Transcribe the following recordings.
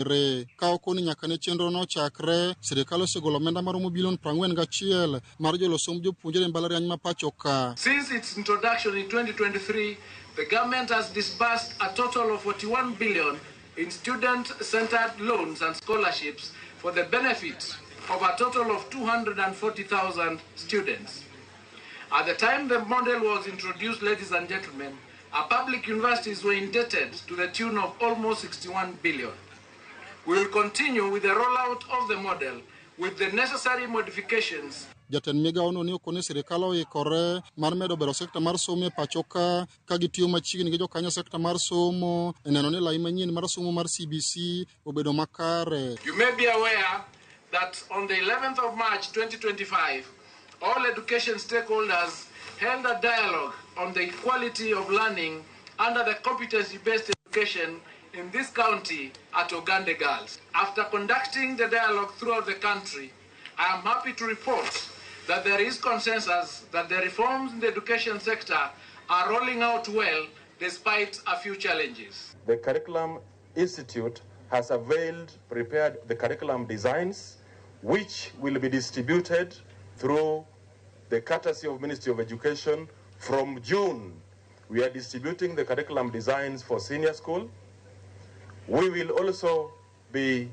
re ka okoni nyaka ne chenro no chakre sirikal osegolo omenda maromo bilion 41 mar jolo somb jopuonjre mbalariany ma pacho ka. Since its introduction in 2023, the government has disbursed a total of 41 billion in student-centered loans and scholarships for the benefit of a total of 240,000 students. At the time the model was introduced, ladies and gentlemen, our public universities were indebted to the tune of almost 61 billion. We will continue with the rollout of the model with the necessary modifications. Jatend migao no ni okone sirikal oikore mar medo bero sekta mar somo e pacho ka gitiyo machiegni gi jokanyo sekta mar somo eneno ni lai manyien mar somo mar CBC obedo makare. You may be aware that on the 11th of March 2025, all education stakeholders held a dialogue on the equality of learning under the competency-based education in this county at Ogande Girls. After conducting the dialogue throughout the country, I am happy to report that there is consensus that the reforms in the education sector are rolling out well despite a few challenges. The Curriculum Institute has prepared the curriculum designs, which will be distributed through the courtesy of Ministry of Education. From June, we are distributing the curriculum designs for senior school. We will also be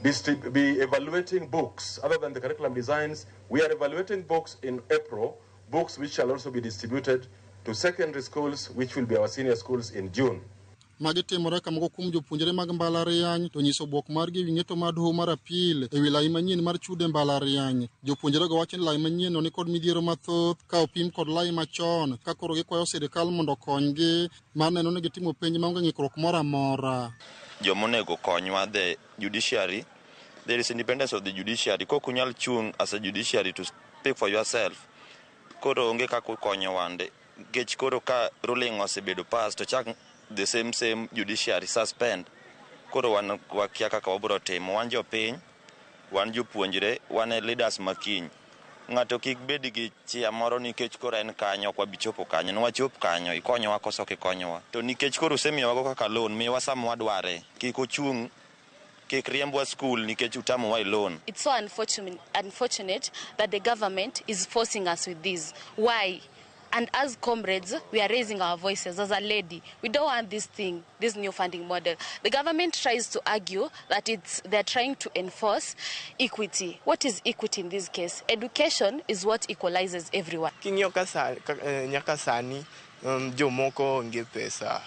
evaluating books. Other than the curriculum designs, we are evaluating books in April, books which shall also be distributed to secondary schools, which will be our senior schools in June. Magitimore kamoko kum jopuonjre mag mbalariany to nyiso bwok margi wing'eto mar doho mar apil ewi lai manyien mar chude mbalariany. Jopuonjre go wacho ni lai manyien no ni kod midhiero mathoth ka opim kod lai machon ka koro gikwayo sirikal mondo okonygi mar neno ni gitimo penj maonge ng'ikruok moro amora. Jomonego konywa, the judiciary, there is independence of the judiciary. Kokunyal chung as a judiciary to speak for yourself. Koro onge kako konyo wande. Gech koro ka ruling osebedo pass to chak the same judiciary suspend. Koro wan wakia kaka wabro timo, wan jopiny, wan jopuonjre, wan leaders makiny. Ng'ato kik bed gi chia moro nikech koro en kanyo ok wabichopo kanyo, nwachop kanyo ikonyowa koso kikonyowa. To nikech koro usemiyowago kaka loan, miyowa sama wadware, kik ochung, kik riembwa school nikech utamowa loan. It's so unfortunate that the government is forcing us with this. Why? And as comrades, we are raising our voices. As a lady, we don't want this new funding model. The government tries to argue that they're trying to enforce equity. What is equity in this case? Education is what equalizes everyone. King'yo nyaka sani jomoko nge pesa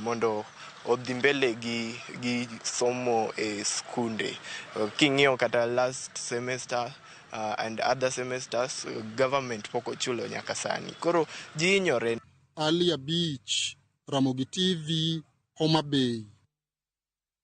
mondo odhi mbele gi somo e skunde. King'yo kata last semester and other semesters, government poko chulo nyaka sani. Koro ji inyore. Alia Beach, Ramogi TV, Homa Bay.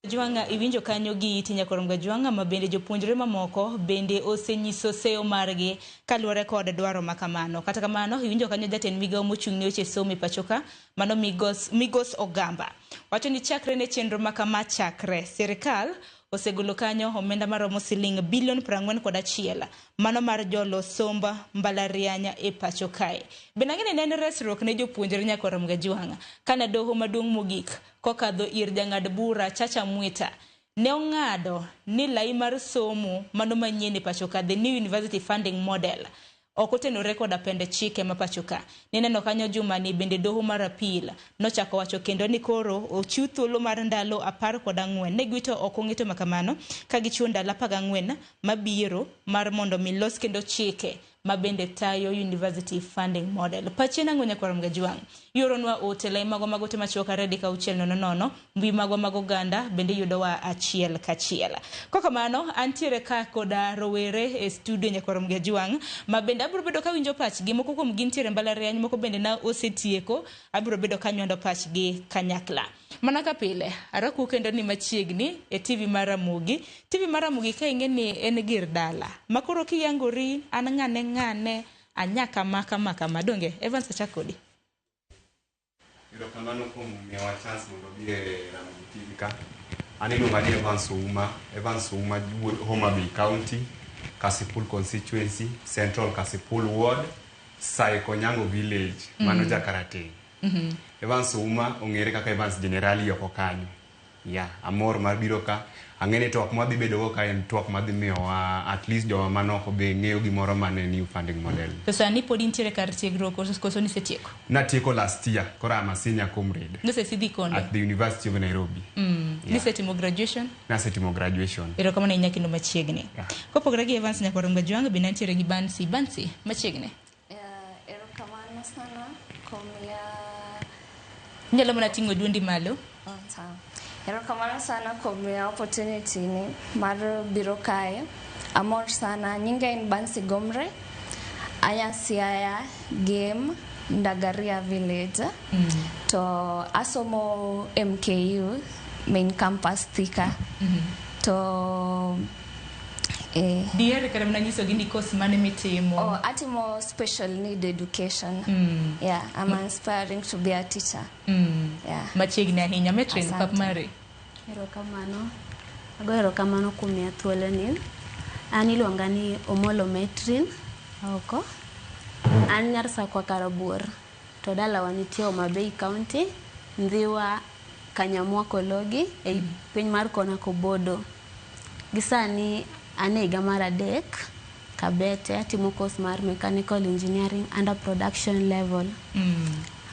Juanga iwinjo kanyo gi tinya koronga juanga mabende jopuonjre mamoko bende osenyiso seyo margi kaluwore kod dwaro makamano. Kata kamano iwinjo kanyo jatend migao mochung'ne weche somo pachoka mano Migos Ogamba wacho ni chakre ne chenro makama chakre sirikal osegolo kanyo omenda maromo siling bilion 41 mano mar jolo somba mbalarianya e pacho kae. Benangene nene resruok ne jopuonjre nyakorom ga juanga kana doho maduong' mogik kokadho ir jang'ad bura Chacha Mwita ne ong'ado ni lai mar somo mano manyien e pacho ka the new university funding model okotenore kod apende chike mapachoka. Neneno kanyo juma ni bende doho mar apil nochako wacho kendo ni koro ochiw thuolo mar ndalo 14 ne gwito okong'eto makamano ka gichiwo ndalo 14 mabiro mar mondo milos kendo chike mabende tayo university funding model. Pachena ngonya kwa mga juang yoronwa otele mago temachoka redi ka uchel nono mbi mago ganda bende yudowa achiel kachiel. Kokamano antiere ka koda rowere e studio nyakwa mga juang mabende abro bedo ka winjo pachgi moko kuom gintiere mbalariany moko bende na osetieko abro bedo ka nyondo pachgi kanyakla. Manaka pile araku kendo ni machiegni e TV Maramogi ka ingeni en gir dala makoro kiyangori an ng'ane anyaka maka madonge Evans Achakodi. Kamano kuom miyowa chance mondo bi e Ramogi TV ka. Aneno ngani Evans Ouma Homa Bay County, Kasipul constituency, Central Kasipul ward, Saiko Nyango village, mano Jakarate. Evans Ouma ong'ere kaka Evans Generali yoko kanyo. Yeah, amor mar biro ka. Ang'ene twak mwadhi bedo go ka en twak madhi miyowa at least joma manoko be ng'eyo gimoro mane new funding model. To sani pod intiere kar tiegruok koso nisetieko? Natieko last year, koro I'm a senior comrade. Nisesidhi kondo? At the University of Nairobi. Nisetimo graduation? Nasetimo graduation. Erokamano ahinya kendo machiegni. Kopogore gi Evans Nyakoromga Jwanga be nitiere gi Bansi machiegni. Erokamano sana komia. Nyalo mana ting'o duondi malo. Erokamano sana komia opportunity ni mar biro kae. Amor sana, nyinga en Bansi Gomre. Aya Siaya game Ndagaria village. To asomo MKU main campus Thika. To diere kada mnanyiso gini course mane mitimo? Atimo special need education. Yeah, I'm aspiring to be a teacher. Yeah. Machiegni ahinya metrin pap mare. Erokamano. Ago erokamano kuom miya thuolo ni. An iluonga ni Omolo Metrin oko. An nyar Sakwa Karabuor. To dalawa nitie Homa Bay County, Ndhiwa Kanyamwa Kologi e piny mar Kona Kobodo. Gisani ane higa mar 3 Kabete atimo course mar mechanical engineering under production level.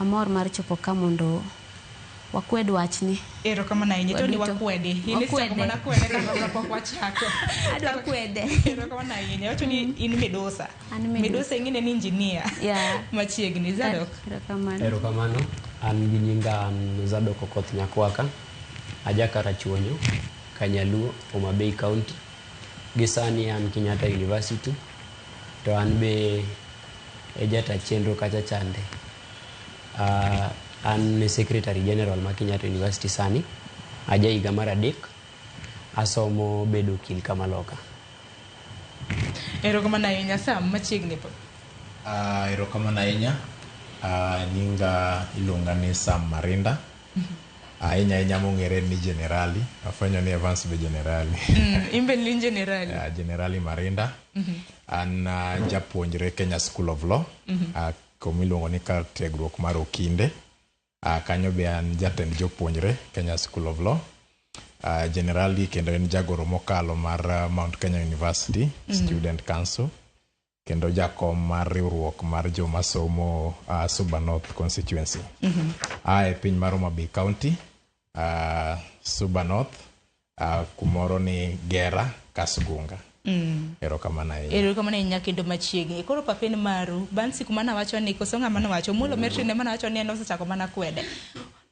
Amor mar chopo ka mondo wakwed wachni. Erokamano ahinya to ni wakwede. Inichako mana kwede kama pok wachako. Adwa kwede. Erokamano ahinya. Wacho ni in Medosa. Medosa ing'ine ni engineer. Yeah. Machiegni Zadok. Erokamano. An gi nyinga Zadok Okoth Nyakwaka. Aja Karachuonyo, Kanyaluo, Homa Bay County. Gisani an Kenyatta University. To an be ejata chenro kacha chande. An Secretary General ma Kenyatta University sani. Aja higa mar 3. Asomo bedo okil Kamaloka. Erokamano ahinya Sam machiegni po. Erokamano ahinya. Nyinga iluonga ni Sam Marinda. Ahinya mong'ere ni generali. Afwenyo ni Evans be generali. Imbe ni generali. Generali Marinda. An japuonjre Kenya School of Law. Komiluongo ni kar tiegruok mar Okinde. Kanyo be an jatend jopuonjre Kenya School of Law. Generali kendo en jagoro mokalo mar Mount Kenya University Student Council. Kendo jakom mar riwruok mar joma somo Suba North constituency. E piny mar Homa Bay County, Suba North, kumoro ni Gera Kasugunga. Erokamano ahinya. Erokamano ahinya kendo machiegni. Koro papen maru, Bansi kumana wacho ni koso ng'ama wacho Omolo Metrin ema wacho ni en osechako mana kwede.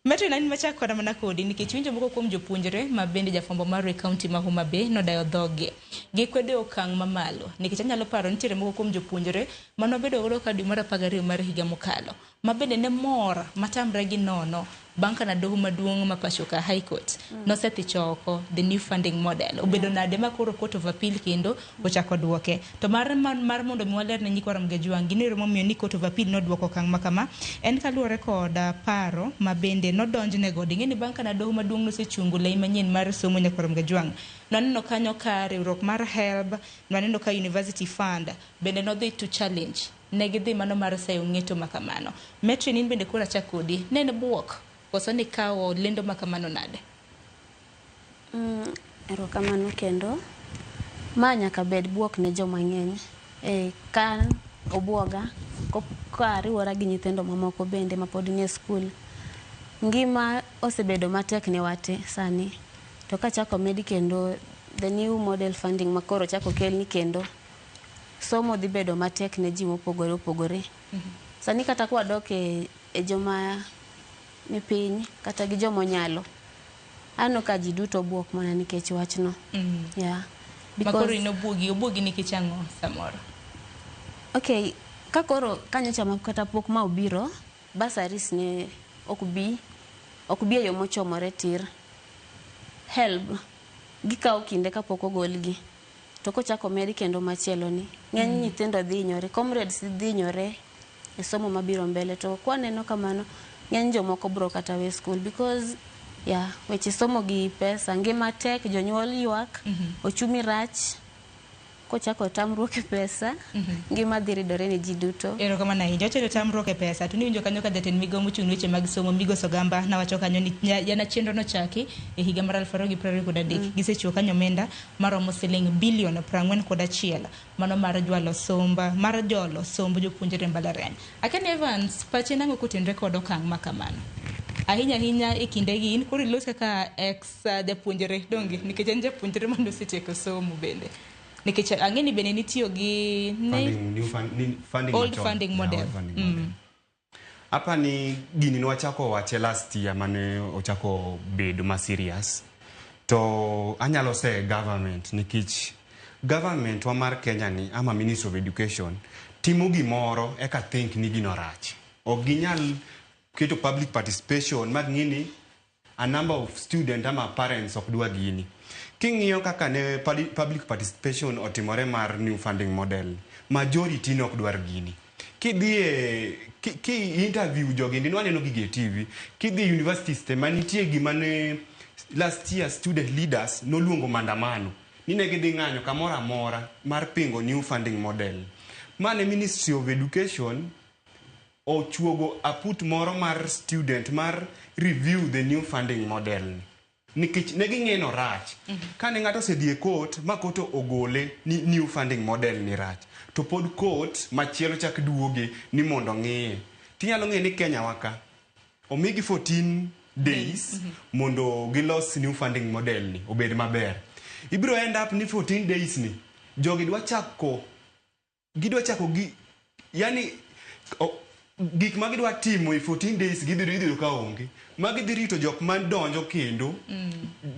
Metrin ani machako koda mana kodi nikech winjo moko kuom jopuonjre ma bende jafwambo mar county ma Homa Bay nodayo dhoge. Gikwede okang' mamalo nikech anyalo paro nitiere moko kuom jopuonjre manobedo godo ka dwe mar 12 mar higa mokalo. Ma bende ne mor matamre gi nono bang' kana doho maduong' ma Pachoka High Court nosethicho oko the new funding model. Obedo nade ma koro Court of Appeal kendo ochako duoke. To mar mondo miwaler ne Nyakoromga Jwanga ginero momiyo ni Court of Appeal noduoko okang' makama en kaluwore koda paro ma bende nodonjne godo. Ing'eni bang' kana doho maduong' nosechungo lei manyien mar somo Nyakoromga Jwanga. Noneno kanyo ka riwruok mar HELB, noneno ka University Fund bende nodhi to challenge. Negidhi mano mar sayo ng'eto makamano. Metrin in bende kura chakodi nene buok koso ni kawo lendo makamano nade? Erokamano kendo. Ma nyaka bed buok ne joma ng'eny. Kan obuoga ka riwora gi nyithindo mamoko bende ma pod nie skul. Ngima osebedo matek ne wate sani. To ka chako medi kendo the new model funding makoro chako kel ni kendo somo dhi bedo matek ne ji mopogore opogore. Sani kata kwa dok e joma ni piny kata gi joma nyalo. Ano ka ji duto buok mana nikech wachno. Yeah. Makoro obuogi nikech ang'o samoro? Okay, kakoro kanyocha kata pok ma obiro, basaris ne ok bi e yo mochomore tir. HELB gikawo kinde kapok ogolgi. To kochako medi kendo machielo ni. Ng'eny nyithindo dhi hinyore, comrades dhi hinyore e somo mabiro mbele. To kwaneno kamano, ng'eny jomoko bro kata we school because weche somo gi pesa, ngima tek, jonyuol ywak, ochumi rach. kochako tamruok e pesa ngima dhi ridore ne ji duto. Erokamano ahinya. Wachero tamruok e pesa to niwinjo kanyo ka jatend migao mochung' weche mag somo Migosi Ogamba nawacho kanyo ni yana chenro nochaki e higa mar 2023 gisechiwo kanyo omenda maromo siling bilion 41 mano mar jwalo somb jopuonjre mbalariany. Aken Evans pache nango kotenre kod okang' ma kamano ahinya e kinde gi in koro ilos kaka ex japuonjre dongi nikech en japuonjre mano osetieko somo bende nikech ang'eni bende nitiyo gi old funding model. Hapa ni gini nwachako wache last year mane ochako bedo ma serious to anyalo se government nikech government wa mar Kenya ni ama Ministry of Education timo gimoro eka think ni gino rach. Ok ginyal keto public participation mag ngini a number of students ama parents ok dwa gini. King'iyo kaka ne public participation otimore mar new funding model, majority nok dwar gini. Ki interview jogi ndino aneno gige TV, kidhi university system manitie gimane last year student leaders no luongo maandamano. Nine gidhi ng'anyo kamora mora mar pingo new funding model. Mane Ministry of Education ochuogo aput moro mar student mar review the new funding model. Nikech negi ng'eno rach. Kane ng'ato osedhi e court ma court ogole ni new funding model ni rach. To pod court machielo chak duoge ni mondo ng'iye. Tinyalo ng'e ni Kenya waka omigi 14 days mondo gilos new funding model ni obed maber. Ibiro end up ni 14 days ni jogi dwa chako yani gik ma gidwa timo e 14 days gidhiro ka onge magi dhi rito jok man donjo kendo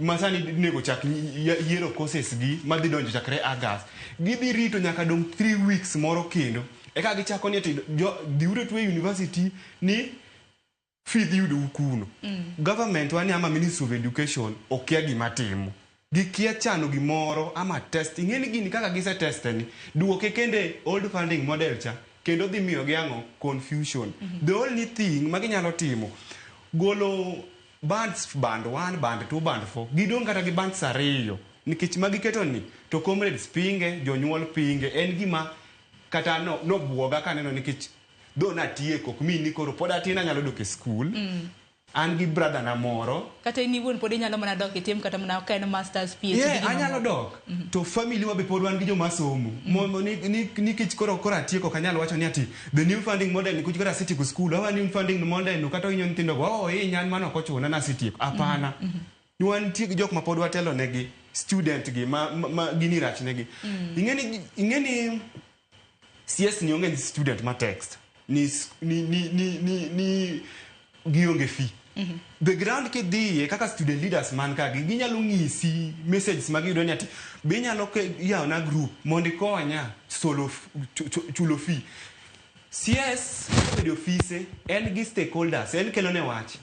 masani nego chak yiero courses gi madhi donjo chakre August gidhi rito nyaka dong 3 weeks moro kendo eka gichako ni dhiuro to university ni fee yudo ukuno. Government wani ama Ministry of Education okia gima timo gikia chano gimoro ama test ing'eni gini kaka gise teste ni duoke kende old funding model cha kendo dhi miyo giang'o confusion. The only thing maginyalo timo golo band 1 band 2 band 4 gidong kata gi bands 2 nikech magiketo ni to comrades pinge jonyuol pinge en gima kata no buoga kaneno nikech do natieko kumini koro pod atina nyalo dok e school an gi brother na moro kata ni wuon pod nyalo mana dok e tim kata mana kaen masters PhD anyalo dok to family wa be pod wan gi joma somo ni kich koro atieko kanyalo wacho ni ati the new funding model ni kuch kora city ku school awa new funding model no kata inyo nyithindo go nyan mano kochuna na city apana ni wan tie jok ma pod watelo negi student gi ma gini rach negi ingeni CS ni onge student ma text ni gionge fee. The ground ke die kaka student leaders man ka ginyalo ng'isi messages magiyudo ni ati be nyalo ke yaw na group mondo konya solo chulo fee. CS the office en gi stakeholders en kelo ne wach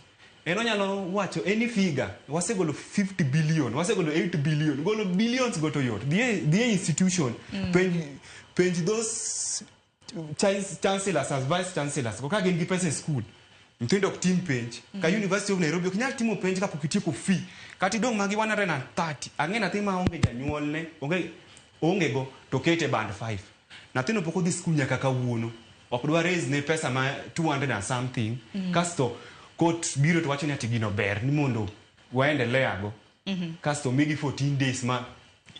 en onyalo wacho any figure wasegolo 50 billion wasegolo 8 billion golo billions go to yot the institution page those chancellors as vice chancellors ko ka gin gi pesa school ntendo team page ka University of Nairobi ok nyal timo page kapok itieko fee kati dong magi 130 ang'ena tima onge janyuol ne onge go to kete band 5 nathino poko dhi school nyaka kawuono ok dwa raise ne pesa ma 200 and something kasto court biro to wacho ni ati gino ber ni mondo waendelea go kasto migi 14 days ma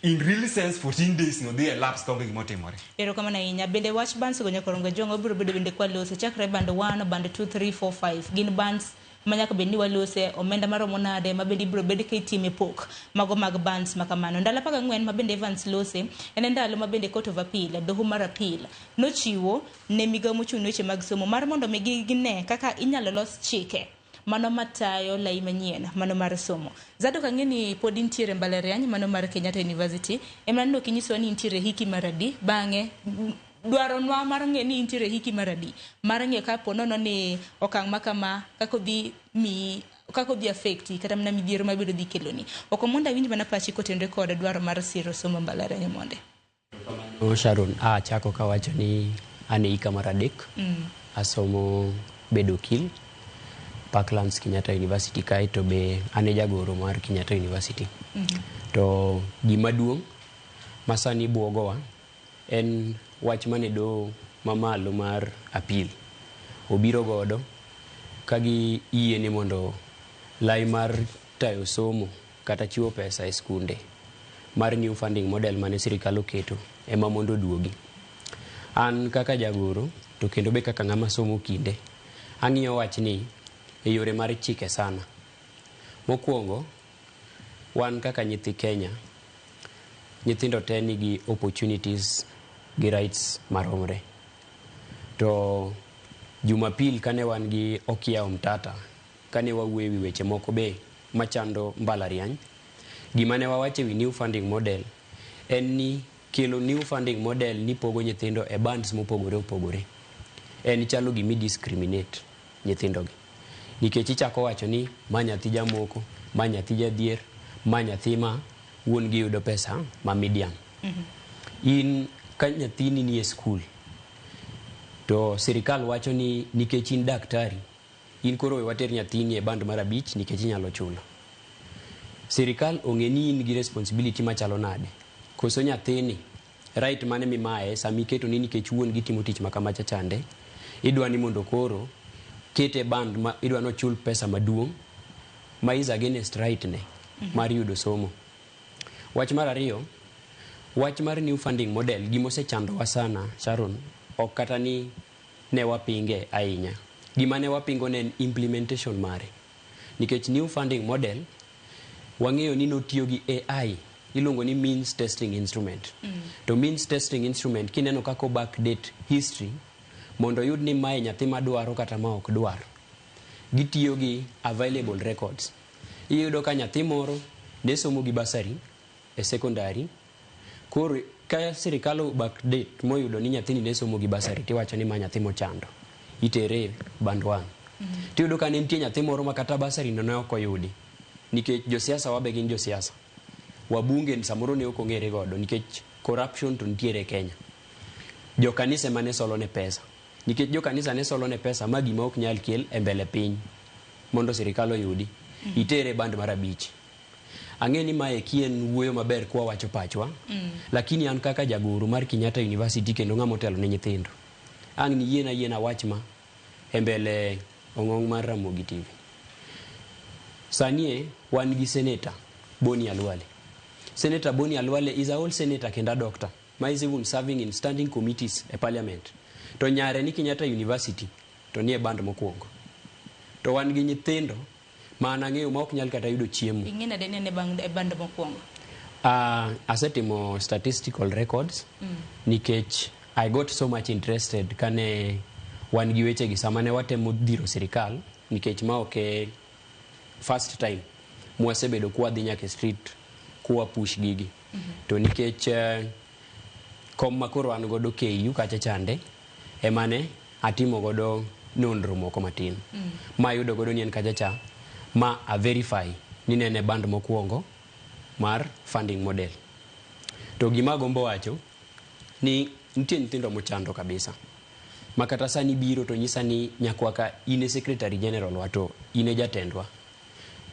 in real sense 14 days no they elapse konge gimotimore. Erokamano ahinya. Bende wach bands go nyakoronga jongo biro bedo bende kwa lose chakre band 1 band 2 3 4 5 gin bands manyaka bendi walose omenda maromo nade mabedi biro bede ke time pok mago mag bands makamano ndala paga ngwen mabende Evans lose en ndalo mabende Court of Appeal doho mar appeal no chiwo ne migao mochung' weche mag somo mar mondo migi gine kaka inyalo los chike mano matayo lai manyien mano mar somo. Zado kangeni pod intiere mbalariany mano mar Kenyatta University emano kinyiso ni intiere hiki maradi bange dwaro nwa mar ng'e ni intiere hiki maradi mar ng'e kapo nono ni okang' makama kako bi affecti kata mna midhiero mabiro dhi keloni okomonda winj mana pachi kotendre kod dwaro mar siro somo mbalariany monde. Sharon chako kawacho ni ane hika maradek asomo bedo kil Parklands Kenyatta University kai to be ane jagoro mar Kenyatta University. To gima duong' masani buogowa en wach mane do mamalo mar appeal obiro godo kagi yie ni mondo lai mar tayo somo kata chiwo pesa e skunde mar new funding model mane sirikal oketo ema mondo duogi. An kaka jagoro to kendo be kaka ng'ama somo kinde ang'iyo wach ni e yore mar chike sana. Mokwongo, wan kaka nyithi Kenya, nyithindo te nigi opportunities gi rights maromre. To Jumapil kane wan gi Okiya Omtata, kane wawuoyo ewi weche moko be machando mbalariany, gima ne wawacho ewi new funding model en ni kelo new funding model ni pogo nyithindo e bands mopogore opogore. En chalo gimi discriminate nyithindo gi. Nikech ichako wacho ni ma nyathi jamoko, ma nyathi jadhier, ma nyathi ma wuon gi yudo pesa ma medium. In ka nyathini ni e skul to sirikal wacho ni nikech in daktari in koro we water nyathini e band mar 5 nikech inyalo chulo. Sirikal ong'e ni in gi responsibility machalo nade. Koso nyathini right mane mimaye sami keto ni nikech wuon gi timo tich makamacha chande, idwa ni mondo koro kete band ma idwa no chul pesa maduong' ma is against right ne mar yudo somo. Wach mar ariyo, wach mar new funding model gimose chandowa sana Sharon, ok kata ni ne wapinge ahinya. Gima ne wapingo ne implementation mare. Nikech new funding model wang'eyo ni notiyo gi AI, iluongo ni means testing instrument. To means testing instrument kineno kako backdate history mondo yud ni mae nyathi madwaro kata ma ok dwar. Gitiyo gi available records. Iyudo ka nyathi moro ne somo gi basari e secondary, koro ka sirikal backdate moyudo ni nyathini ne somo gi basari tiwacho ni ma nyathi mochando, itere band 1. Tiyudo ka ne nitie nyathi moro ma kata basari no ne ok oyudi nikech josiasa wabe gin josiasa, wabunge samoro ne ok ong'ere godo nikech corruption to nitiere e Kenya. Jokanisa mane solo ne pesa, nikech jokanisa ne solo ne pesa ma gima ok nyal kel e mbele piny mondo sirikal oyudi, itere band mar 5. Ang'e ni mae kien wuoyo maber kwa wacho pachwa, lakini an kaka jagoro mar Kenyatta University kendo ng'ama otelo ne nyithindo, ang' ni yiena wach ma e mbele ong'ong mar Ramogi TV. Sanie wan gi Senator Boni Alwale. Senator Boni Alwale is a old senator kenda doctor, ma is even serving in standing committees e parliament. To nyare ni Kenyatta University to nie band mokwongo. To wan gi nyithindo ma anang'eyo ma ok nyal kata yudo chiemo. Ing'ena de ne band mokwongo. Asetimo statistical records nikech I got so much interested kane wan gi weche gi sama ne watemo dhiro sirikal, nikech ma ok first time mwasebedo kwa dhi nyaka street kwa push gigi. To nikech kom makoro an godo KU kacha chande emane atimo godo nonro moko matin. Ma yudo godo ni en kacha cha ma a verify ni nene band mokwongo mar funding model. To gima gombo wacho ni nitie nyithindo mochando kabisa. Makata sani biro to nyisa ni nyakwaka ine secretary general wato ine jatendwa.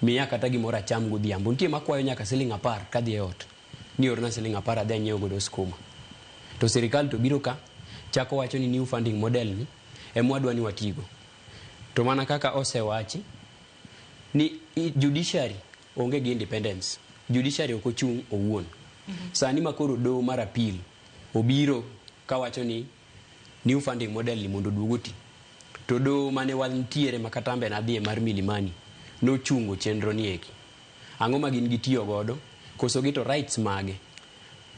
Miya kata gimoro acham godhiambo. Nitie makwayo nyaka siling 10 kadhi e ot. Ni orna siling 10 adhi anyiewo godo skuma. To sirikal to biro ka chako wacho ni new funding model ni emwadwa ni watigo. To mana kaka osewachi ni judiciary onge gi independence. Judiciary ok ochung' owuon. Sani makoro do mar appeal obiro ka wacho ni new funding model ni mondo duogoti. To do mane wantiere makatambe na dhie mar Milimani no chungo chenro ni eki. Ang'o ma gin gitiyo godo? Koso gito rights mage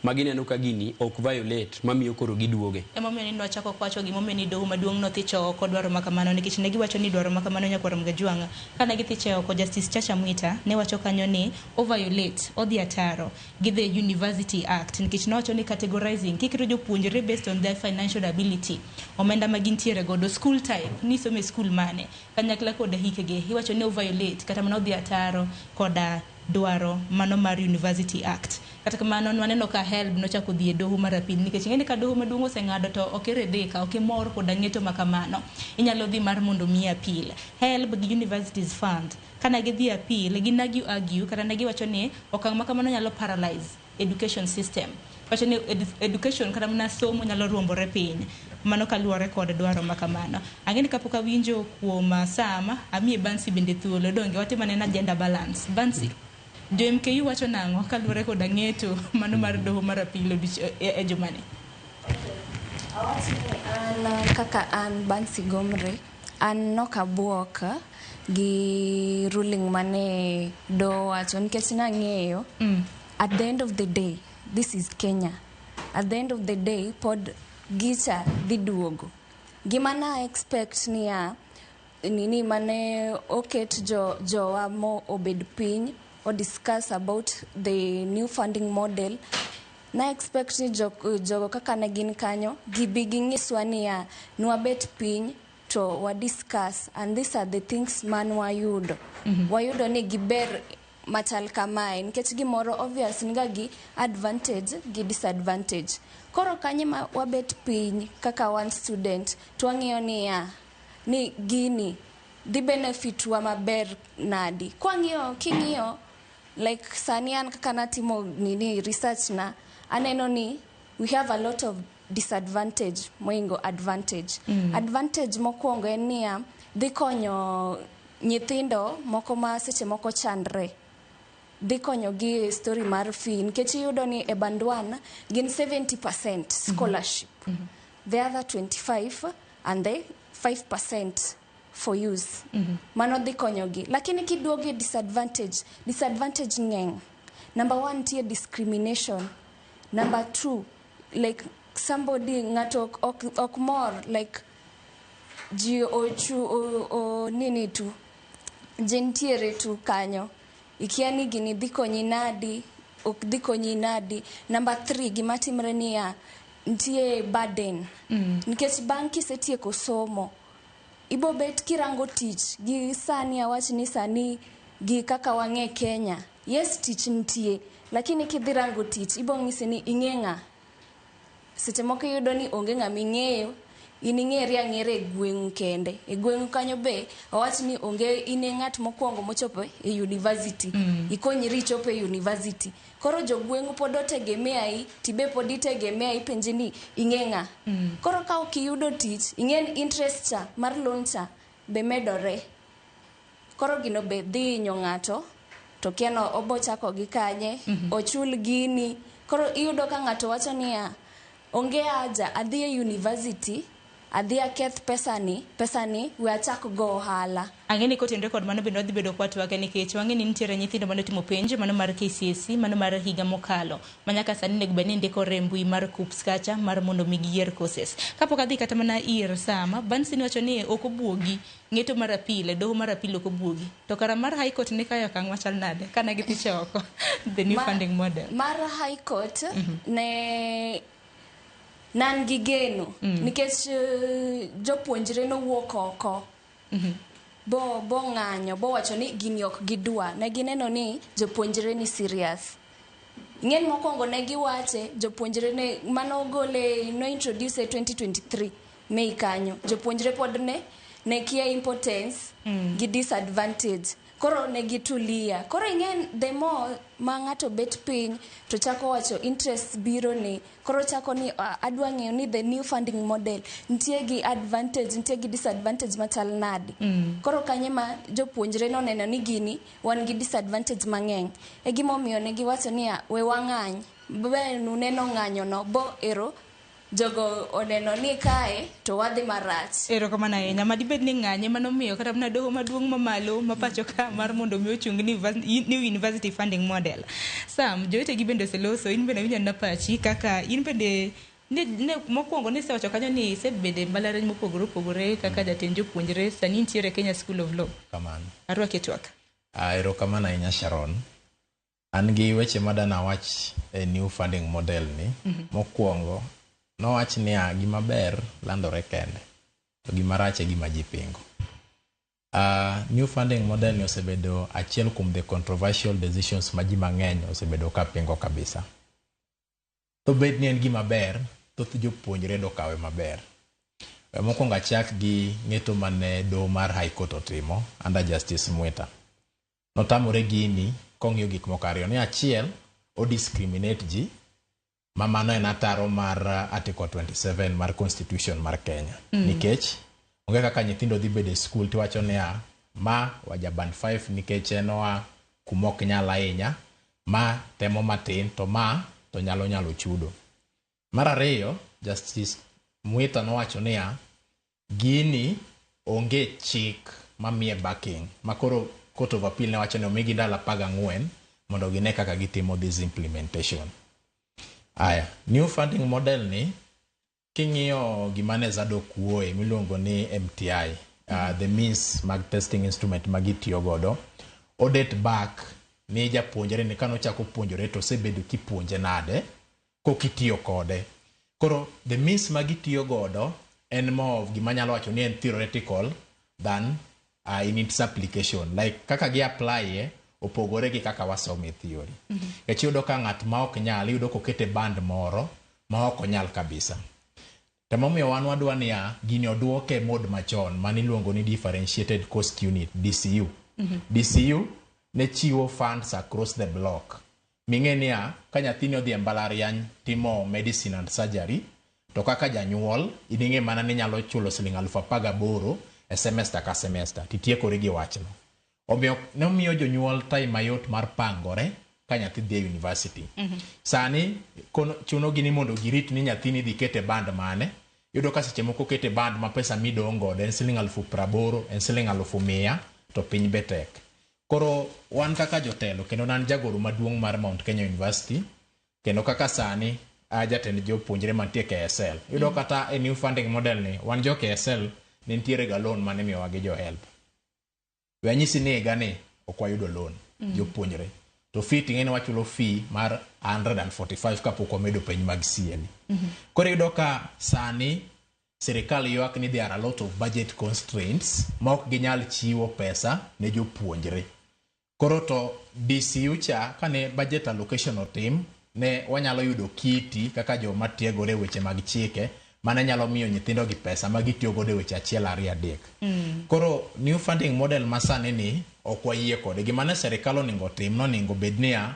magineno ka gini ok violate mamiyo koro giduoge. Emomiyo ni nwachako kwacho gimomiyo ni doho maduong' nothicho oko dwaro makamano, nikech ne giwacho ni dwaro makamano Nyakwaro Gajwang'a kane githiche oko Justice Chacha Mwita ne wacho kanyo ni o violate odhi ataro gi the University Act, nikech nowacho ni categorizing kiketo jopuonjre based on their financial ability, omenda ma gintiere godo, school type ni some school mane kanyakla koda hikege, iwacho ni o violate kata mana odhi ataro koda dwaro mano mar University Act. Kata kamano waneno ka HELB nochako dhi e doho mar appeal, nikech ng'eni ka doho maduong' oseng'ado to ok iredheka, ok imor koda ng'eto makamano, inyalo dhi mar mondo mi appeal. HELB gi Universities Fund kana gidhi appeal ginagi argue kata ne giwacho ni okang' makamano nyalo paralyze education system. Wacho ni education kata mana somo nyalo ruombore piny. Mano kaluwore kod dwaro makamano. Ang'eni kapok awinjo kuom sama amiye Bansi bende thuolo donge watimane na gender balance. Bansi, jo MKU wacho nang'o kaluwore kod ng'eto mano mar doho mar apilo e jumani? An kaka an Bansi Gomre, an nokabuok gi ruling mane do wacho nikech nang'eyo at the end of the day this is Kenya. At the end of the day pod gicha dhi duogo. Gima na expect niya nini mane oket jowa mo obed piny or discuss about the new funding model. Na expect ni jogo kaka ne gin kanyo gibi gingiswa niya nwabet piny to wa discuss and these are the things man wayudo. Wayudo ni giber machal kamae nikech gimoro obvious nga gi advantage gi disadvantage. Koro kanye ma wabet piny kaka one student twang'iyo ni gini di benefit wa maber nadi. King'iyo like sani an kaka natimo nini research na aneno ni we have a lot of disadvantage moingo advantage. Advantage mokwongo en niya dhi konyo nyithindo moko ma seche moko chandre. Dhi konyo gi story mar fee nikech iyudo ni e band 1 gin 70% scholarship. The other 25 and the 5% for use. Mano dhi konyo gi. Lakini kiduogi disadvantage ng'eng. Number 1 tiye discrimination. Number 2 like somebody ngato ok more like ji ochu nini tu jentiere tu kanyo ikiani gini dhikonyi nadi ok dhikonyi nadi. Number 3 gima timre niya ntie burden nikech banki setieko somo ibo bet kirango tich gi sani awach ni sani gi kaka wang'e Kenya. Yes tich ntie lakini kidhirango tich ibo ng'isi ni ing'eng'a seche moko yudo ni onge ng'ama ing'eyo ining'eri ang'ere gweng' kende e gweng' kanyo be awach ni onge ine ng'at mokwongo mochopo e university ikonyri chopo e university. Koro jo gweng' pod otegemeai tibe pod itegemeai penji ni ing'eng'a. Koro ka ok iyudo tich ing'en interest cha mar loan cha be medore. Koro gino be dhi inyo ng'ato to kiano obo chako gi kanye ochul gini. Koro iyudo ka ng'ato wacho niya onge aja adhi e university adhi aketh pesani we achak go ohala. Ang'eni kotenre kod mano bende wadhi bedo kwatwake nikech wang'eni nitiere nyithindo mane timo penj mano mar KCSE mano mar higa mokalo manyaka sani nego bende ndiko rembui mar KUPS kacha mar mondo migiyier courses. Kapok adhi kata mana ir sama Bansi ni wacho ni ok obuogi ng'eto mar apile doho mar apile ok obuogi to kara mar high court ne kayo kang machal nade kana gi ticha oko the new funding model mar high court ne nan gi geno nikech jopuonjre no wuok oko bo ng'anyo bo wacho ni gini ok gidwa ne gineno ni jopuonjre ni serious. Ng'en mokwongo ne giwache jopuonjre ne mano gole no introduce 2023 Mei kanyo jopuonjre pod ne kia importance gi disadvantage. Koro ne gitulia. Koro ing'en the more ma ng'ato bet piny to chako wacho interest biro ni. Koro chako ni adwa ng'eyo ni the new funding model ntie gi advantage ntie gi disadvantage machal nadi. Koro kanye ma jopuonjre no neno ni gini wan gi disadvantage mang'eny. E gimomiyo ne giwacho ni we wang'any. Be nuneno ng'anyo no bo ero jogo oneno ni kae to wadhi marach. Erokamano ahinya madibed ni ng'anye manomiyo kata mana doho maduong' mamalo mapacho ka mar mondo mi ochung new university funding model. Sam jowetegi bende oseloso in bende winjo na pachi kaka in bende ne mokwongo ni sewacho kanyo ni sebede mbalariany mopogore opogore kaka jatend jopuonjre sani nitiere Kenya School of Law. Kamano. Arwake twak. Erokamano ahinya Sharon. An gi weche madana wach e new funding model ni mokwongo no wach ni gima ber landore kende to gima rach e gima ji pingo. New funding model ni osebedo achiel kuom the controversial decisions ma ji mang'eny osebedo ka pingo kabisa. To bed ni en gima ber thoth jopuonjre do kawe maber. Mokwongo achak gi ng'eto mane doho mar High Court otimo under Justice Mwita. Notamore gini kong'iyo gik moko ariyo ni achiel o discriminate ji ma mano en ataro mar article 27 mar constitution mar Kenya. Nikech onge kaka nyithindo dhi bedo e skul tiwacho niya ma waja band 5 nikech en oa kumok nyala ahinya, ma temo matin to ma to nyalo chudo. Mar ariyo, Justice Mwita nowacho niya gini onge chik mamiye backing, makoro Court of Appeal ne wacho ni omigi ndalo 14 mondo gine kaka gitimo this implementation. Aya, new funding model ni king'iyo gimane Zadok wuoye miluongo ni MTI, the means mag testing instrument magitiyo godo, o date back ni japuonjre ni kano chako puonjore to sebedo kipuonje nade kokitiyo kode. Koro the means magitiyo godo en more of gimanyalo wacho ni en theoretical than in its application. Like kaka gi apply opogore gi kaka wasome theory. Kech yudo ka ng'at ma ok nyal yudo kokete band moro ma ok onyal kabisa. Temomiyo wan wadwa niya gini oduoke mode machon maniluongo ni differentiated cost unit DCU. DCU ne chiwo funds across the block. Ming'e niya ka nyathini odhi e mbalariany timo medicine and surgery to kaka janyuol iding'e mana ni nyalo chulo Sh18,000 e semester ka semester titiekore gi wachno. Omiyo ne omiyo jonyuol time mayot mar pangore ka nyathi dhi e university. Sani chuno gini mondo girit ni nyathini dhi kete band mane. Yudo ka seche moko kete band ma pesa midong godo en Sh80,000, en Sh100,000 to piny betek. Koro wan kaka jotelo kendo nan jagoro maduong' mar Mount Kenya University kendo kaka sani jatend jopuonjre mantie KSL. Yudo kata e new funding model ni wan jo KSL ne ntiere ga loan mane miyowa gi jo help. Wanyisi ni gani okwayudo loan jopuonjre. To fee ting'e ni wachulo fee mar 145 kapok wamedo peny mag CLE. Koro yudo ka sani serikal ywak ni there are a lot of budget constraints ma ok ginyal chiwo pesa ne jopuonjre. Koro to DCU cha kane budget allocation otim ne wanyalo yudo kiti kaka joma tiegore weche mag chike mana nyalo miyo nyithindo gi pesa ma gitiyo godo weche 1, 2, 3. Koro new funding model masani ni ok wayie kode. Gimane serikal onego tim nonego bednia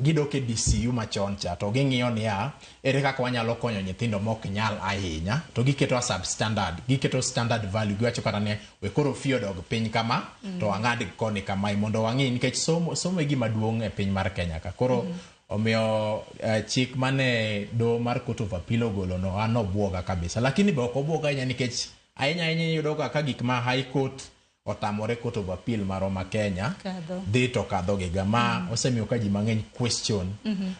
gidoke DCU machon cha to ging'iyo niya ere kaka wanyalo konyo nyithindo mok nyal ahinya to giketo substandard, giketo standard value, giwacho kata ne we koro fee odog piny kama to ang'ad koni kama mondo wang'i nikech somo e gima duong' e piny mar Kenya ka. Koro omiyo chik mane do mar Court of Appeal ogolo no an obwoga kabisa, lakini be ok obwoga ahinya nikech ahinya yudo ka gik ma High Court otamore Court of Appeal maroma Kenya dhi to kadho giga ma osemiyo ka ji mang'eny question.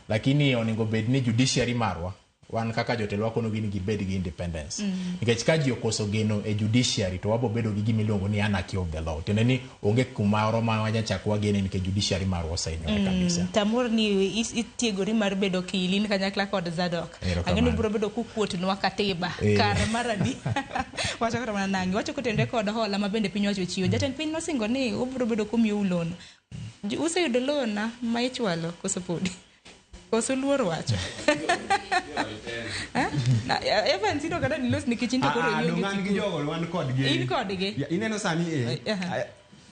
Lakini onego bed ni judiciary marwa wan kaka jotelo wakono gini gibed gi independence. Nikech ka ji okoso geno e judiciary to wabo bedo gi gimiluongo ni anarchy of the law. Tende ni onge kumaro ma wanyachak wagene nikech judiciary marwa osenyore kabisa. Tamor ni itiegori mar bedo kilin kanyakla kod Zadok. Ang'eni biro bedo kukuotnwa katiba kar maradi. Wacho kata mana nangi wacho kotende kod hola ma bende piny wacho chiwo. Jatend piny nosingo ni obiro bedo kumiyo loan. Useyudo loan ma ichwalo koso podi. Koso luor wacho. Evan sino kada ni los nikech into koro yonge. Ng'an gi jogo wan kodgi. In kodgi. Ineno sani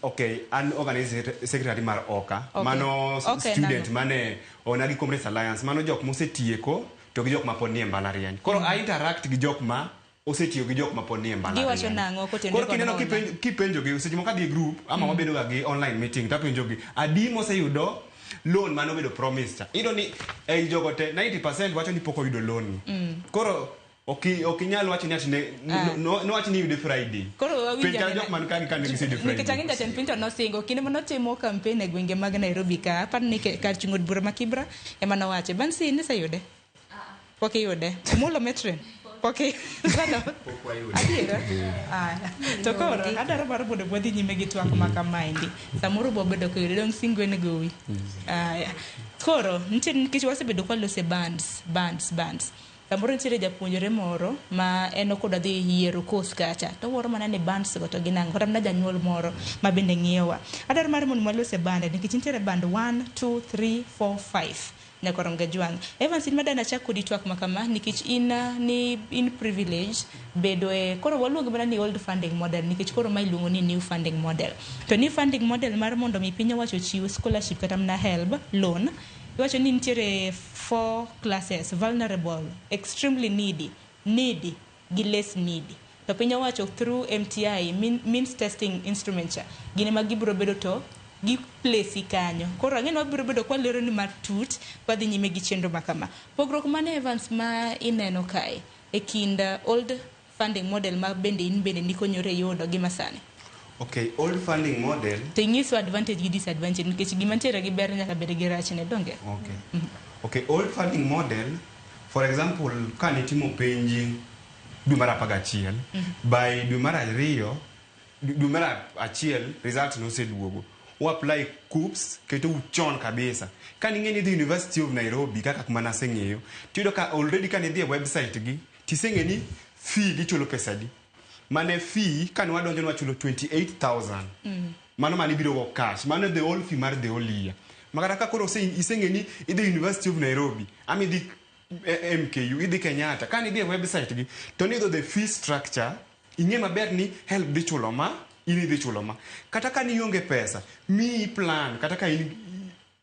okay, an organizing secretary mar OKA, mano student mane onagi Comrades Alliance, mano jok mosetieko to gi jok ma pod nie mbalariany. Koro I interact gi jok ma osetiyo gi jok ma pod nie mbalariany. Giwacho nang'o kotende koro kineno kipenjo gi seche moko kadhi group ama wabedo ga gi online meeting tapenjo gi adi moseyudo loan mano bedo promise. Ido ni ei jogo te 90% wacho ni poko yudo loan. Koro okinyal wacho ni atine no wacho ni yude Friday. Koro pinja jok man kan gisi Friday. Nikech ang'e jatend piny to nosingo kinde manotimo campaign e gwenge mag Nairobi ka par ni kar chung'o od bura ma Kibra ema nowache Bansi ni sayude. Pok yude. Mulo metren. Okay. Adiera. To koro adaro mar bodo bwadhi nyime gi twak maka maendi. Samoro bo bedo ko dong singo ne gowi. Koro nitie nikech wasebedo kwa lose bands. Samoro nitiere japuonjore moro ma en ok odhi yiero course kacha. To woro mana ne bands go to ginang. Kata na janyuol moro ma bende ng'iewa. Adaro mar mon malose band nikech nitiere band 1 2 3 4 5. Nyakorom Gajwang. Evans in madana chako ditwak makama nikech in privilege bedo e koro waluongo bana ni old funding model nikech koro mai luongo ni new funding model. To new funding model mar mondo mi piny owacho chiwo scholarship kata mna help loan iwacho ni nitiere 4 classes: vulnerable, extremely needy gi less needy. To piny owacho through MTI means testing instrument cha gine ma gibiro bedo to gi place kanyo. Koro ang'e no biro bedo kwa lero ni matut kwa dhi nyime gi chenro makama. Pogruok mane Evans ma ineno kae e kind old funding model ma bende nikonyore yudo gi masani? Okay, old funding model. To ing'iso advantage gi disadvantage nikech gima nitiere gi ber nyaka bed gi rachne donge. Okay. Okay, old funding model, for example, ka nitimo penji dwe mar 11, by dwe mar 2, dwe mar 1 result noseduogo. O apply KUPS keto uchon kabisa. Ka ning'eni the University of Nairobi kaka kuma naseng'eyo, tiyudo ka already ka nidhi e website gi, tiseng'eni fee gichulo pesa di. Mane fee ka nwadonjo nwachulo 28,000. Mano mani biro go cash. Mano the whole fee mar the whole year. Makata ka koro iseng'eni idhi University of Nairobi, ami idhi MKU, idhi Kenyatta. Ka nidhi e website gi, to nidho the fee structure, ing'e maber ni help dhi chulo ma, ini dhi chulo ma. Kata ka nionge pesa, mi plan, kata ka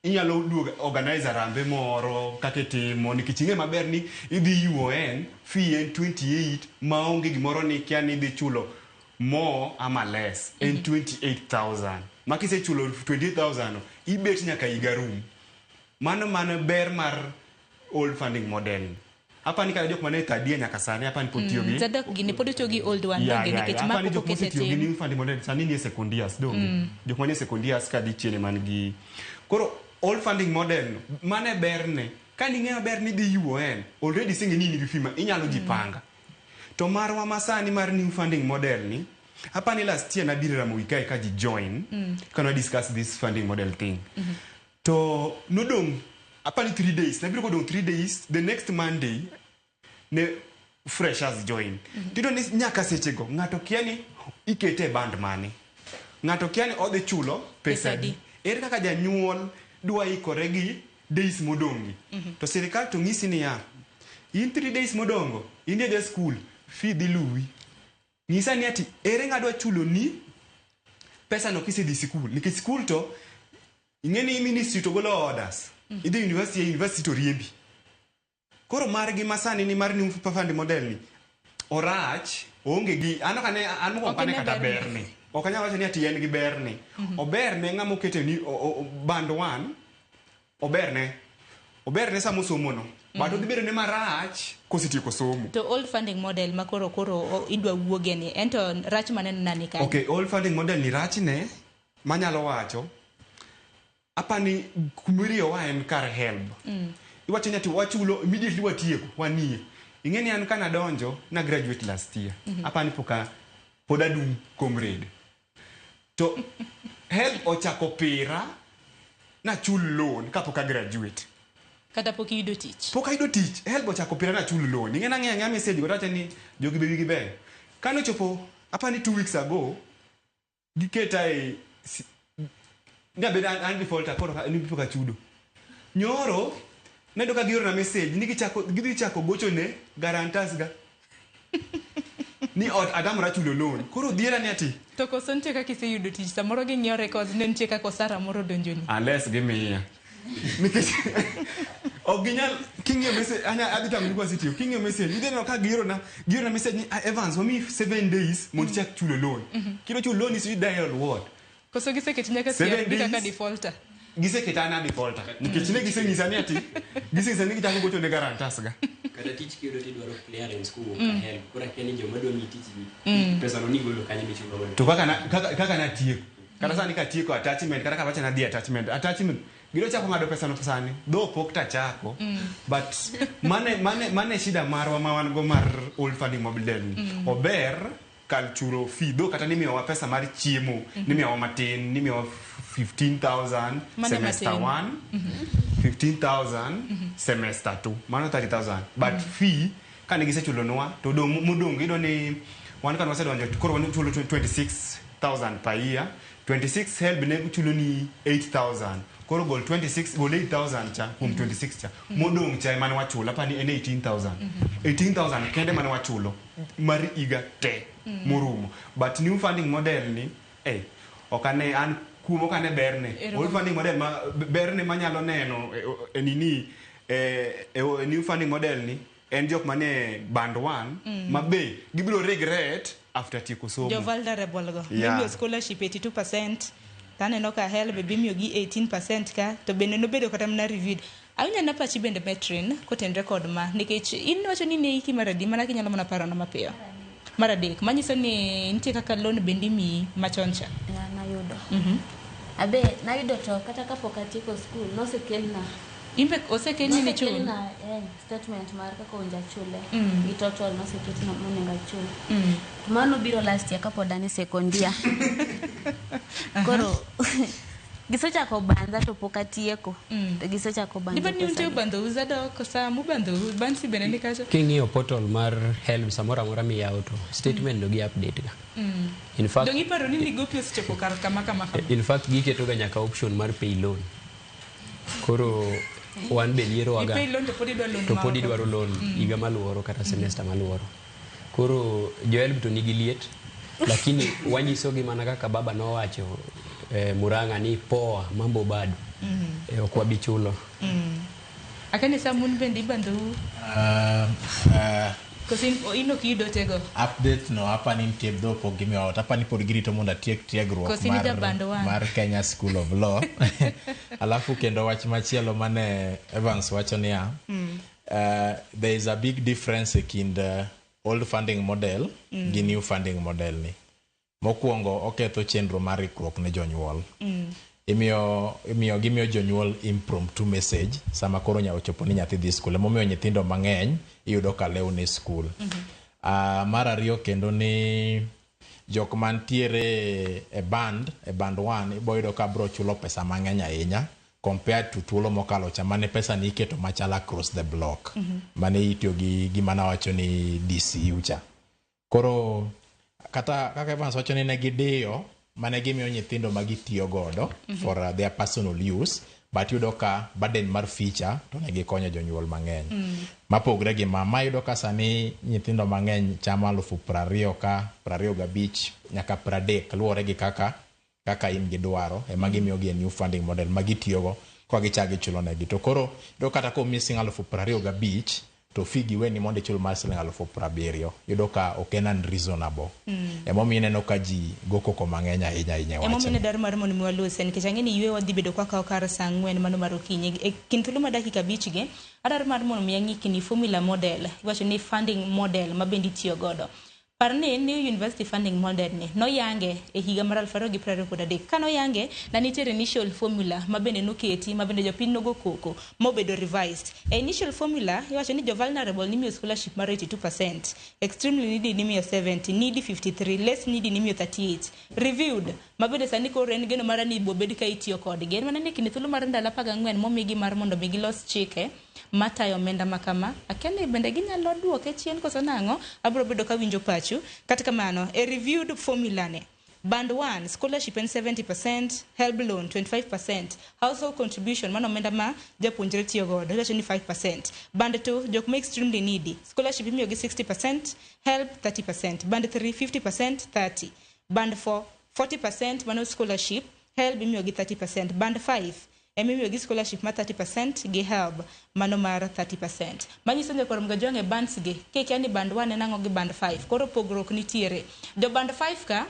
inyalo organize rambe moro kaka timo nikech ing'e maber ni idhi UON fee en 28 maonge gimoro ni kia ni idhi chulo more ama less en 28,000. Makise chulo 28,000 ibet nyaka higa rum. Mano ber mar old funding model. Hapa ni kana jok mane tadia nyaka sani hapa ni potio gi. Zada gini podo to gi old one donge nikech ma poko kete tim. Ni funding model sani ni secondias donge. Jok mane secondias ka di chiene man gi. Koro old funding model mane berne ka ni ng'eyo ber ni dhi UON already singe nini gifima inyalo jipanga. To marwa masani mar new funding model ni hapa ni last year na birira muikai ka ji join kana discuss this funding model thing. To nodong hapa ni 3 days na biro kodong 3 days the next Monday ne freshers join. Tito ni nyaka sechego ng'ato kiani ikete band money. Ng'ato kiani odhi chulo pesa di. Ere kaka janyuol dwa ikore gi days modongi. To sirikal to ng'isi ni ya in 3 days modongo in the school fee dhi luwi. Ng'isa ni ati ere ng'adwa chulo ni pesa no kise di school nikech school to ing'eni ministry to golo orders. Idhi university to riembi. Koro margi masani ni mar ni funding model ni orach onge gi ano kane an mo kane kata berne. Okanya wacho ni ati en gi berne. Oberne ng'amo kete ni band 1 oberne samo somo no. Bato dhibere ne marach kositieko somo. To old funding model ma koro idwa wuoge ni ento rach maneno nani kanyo? Okay, old funding model ni rach ne manyalo wacho apa ni kumiriyo wa en kar help. Iwacho ni ati wachulo immediately watieko wanie. Ing'eni an kana donjo na graduate last year. Apa ni pod adum comrade. To help ochako pira na chul loan kapok a graduate. Kata pok iyudo tich. Pok ayudo tich, help ochako pira na chul loan. Ing'eni ang'e message go racha ni jogi bewi gi be. Kano chopo apa ni 2 weeks ago giketa e ngabe an default akoro ni pok achudo. Nyoro nedo ka gioro na message ni gidhi chako gocho ne guarantors ga. Ni Adam rachulo loan. Koro dhiera ni ati to koso ntie kaka iseyudo tich samoro gi ng'io records ne ntie kaka osara moro donjoni. Unless gimiya. Nikech oginyal king'io message anya adhi tam kwa city king'io message idhe no ka gioro na message ni Evans wami 7 days mondo chak chulo loan. Kilo chulo loan is dial what? Koso giseketi nyaka siya kaka defaulter. Giseketa na defaulter. Nikech ne giseng'isa ni ati giseng'isa ni gichako gocho ne guarantors ga. Kada tich kiyudo tidwaro clearance kuwuok ka help kora kia ni joma dwa mi tich ni pesa no nigolo kanyo michulo godo. To kaka na tieko kata sani ka tieko attachment kata ka wacha na dhi attachment giro chako ng'ado pesa no sani do pok ta chako but mane shida marwa ma wan go mar old funding model ober kalchuro fee do kata nimiyowa pesa mar chiemo nimiyowa matin nimiyowa 15,000 semester 1 15,000 semester 2 mano 30,000 but fee kane gisechulo nwa to modong ido ni wan kan wasedonjo koro wan chulo 26,000 per year 26 help ne chulo ni 8,000 koro gol 8,000 cha kum 26 cha modong cha mane wachulo pa ni en 18,000 kende mane wachulo mar iga te murumo but new funding model ni okane an kumo kane berne old funding model ma berne manyalo neno new funding model ni en jok mane band 1 mabe gibiro regret after tieko somo jo vulnerable go maybe scholarship 82% taneno ka HELB bimiyo gi 18% ka to bende nobedo kata mana reviewed awinja na pachi bende metrin kotenre kod ma nikech in wacho ni ne iki maradi mana kinyalo mana paro na mapiyo maradek manyiso ni nitie kaka loan bende mi machoncha nayudo abe nayudo to kata kapok atieko school nosekelna imbe osekelni ne chulo statement mar kaka onja chule i total noseketna monego achul mano biro last year kapod ane sekondia koro gisechako banza to pok atieko to gisechako banza dibani unte bando uzado kosa mu bando bansi beneni kacho king'iyo portal mar HELB samora mora miyawo to statement no gi update ga in fact dongi paro ni ligopi osechopo kar kama in fact giketo ga nyaka option mar pay loan koro wan be liero waga to podi dwaro loan higa maluoro kata semester maluoro koro joelb to nigi liet lakini wanyiso gi mana kaka baba nowacho Muranga ni poa mambo bado okwa bichulo akane samun bendi bandu kosin ino kido tego update no hapa ni mtebdo po gimi wa hapa ni pod girito monda tiegruok mar Kenya School of Law alafu kendo wach machielo mane Evans wacho niya there is a big difference kind old funding model gi new funding model ni mokuongo oketho chenro mar ikruok ne jonyuol imiyo jonyuol impromptu message sama koro nya ochopo ni nyathi dhi skul momiyo nyithindo mang'eny iyudo ka lew ne skul mar ariyo kendo ni jok mantiere e band 1 iboyudo ka bro chulo pesa mang'eny ahinya compared to thuolo mokalo cha mane pesa ni iketo machala across the block mane itiyo gi gima nawacho ni DCU cha koro kata kaka Evans wacho ni negidiyo mane gimiyo nyithindo magitiyo godo for their personal use but yudo ka burden mar feature to ne gikonyo jonyuol mang'eny mapogre gi mama yudo ka sani nyithindo mang'eny chama 20,000 ka 25 nyaka 30 luwore gi kaka in gidwaro ema gimiyo gi new funding model magitiyogo kwa gichagi chulo negi to koro yudo kata ko missing 25,000 to figi weni monde chul mar siling 70,000 yudo ka ok en unreasonable emomiyo ineno ka ji goko ko mang'eny ahinya wacho emomiyo ne dar mar mondo mwalose nikech ang'eni ywe wadhi bedo kaka okar saa 4 mano mar okinyi e kind thuolo ma dakika 5 gi adar mar mondo miyang'iki ni formula model iwacho ni funding model mabendi tiyo godo parne New University Funding Model ni noyange e higa mar 2023 kanoyange na nitiere initial formula mabende noketi mabende jopiny nogo koko mobedo revised initial formula iwacho ni jo vulnerable nimiyo scholarship mar 82% extremely needy nimiyo 70 needy 53 less needy nimiyo 38 reviewed mabende sani koro en geno mar ni bobed ka itiyo kodgi en manene kini thuolo mar ndalo 14 momigi mar mondo migi los chike matayo omenda makama akene bende ginyalo duoke chien koso nang'o abro bedo ka winjo pachu kata kamano a reviewed formula ne band 1 scholarship en 70% HELB loan 25% household contribution mano omenda ma japuonjre tiyo godo iwacho ni 5% band 2 jok ma extremely needy scholarship imiyo gi 60% HELB 30% band 3 50% 30 band 4 40% mano scholarship HELB imiyo gi 30% band 5 emimiyo gi scholarship ma 30% gi HELB mano mar 30%. Manyiso ni korom gajonge bands gi keki band 1 enang'o gi band 5 koro pogrok nitiere. Jo band 5 ka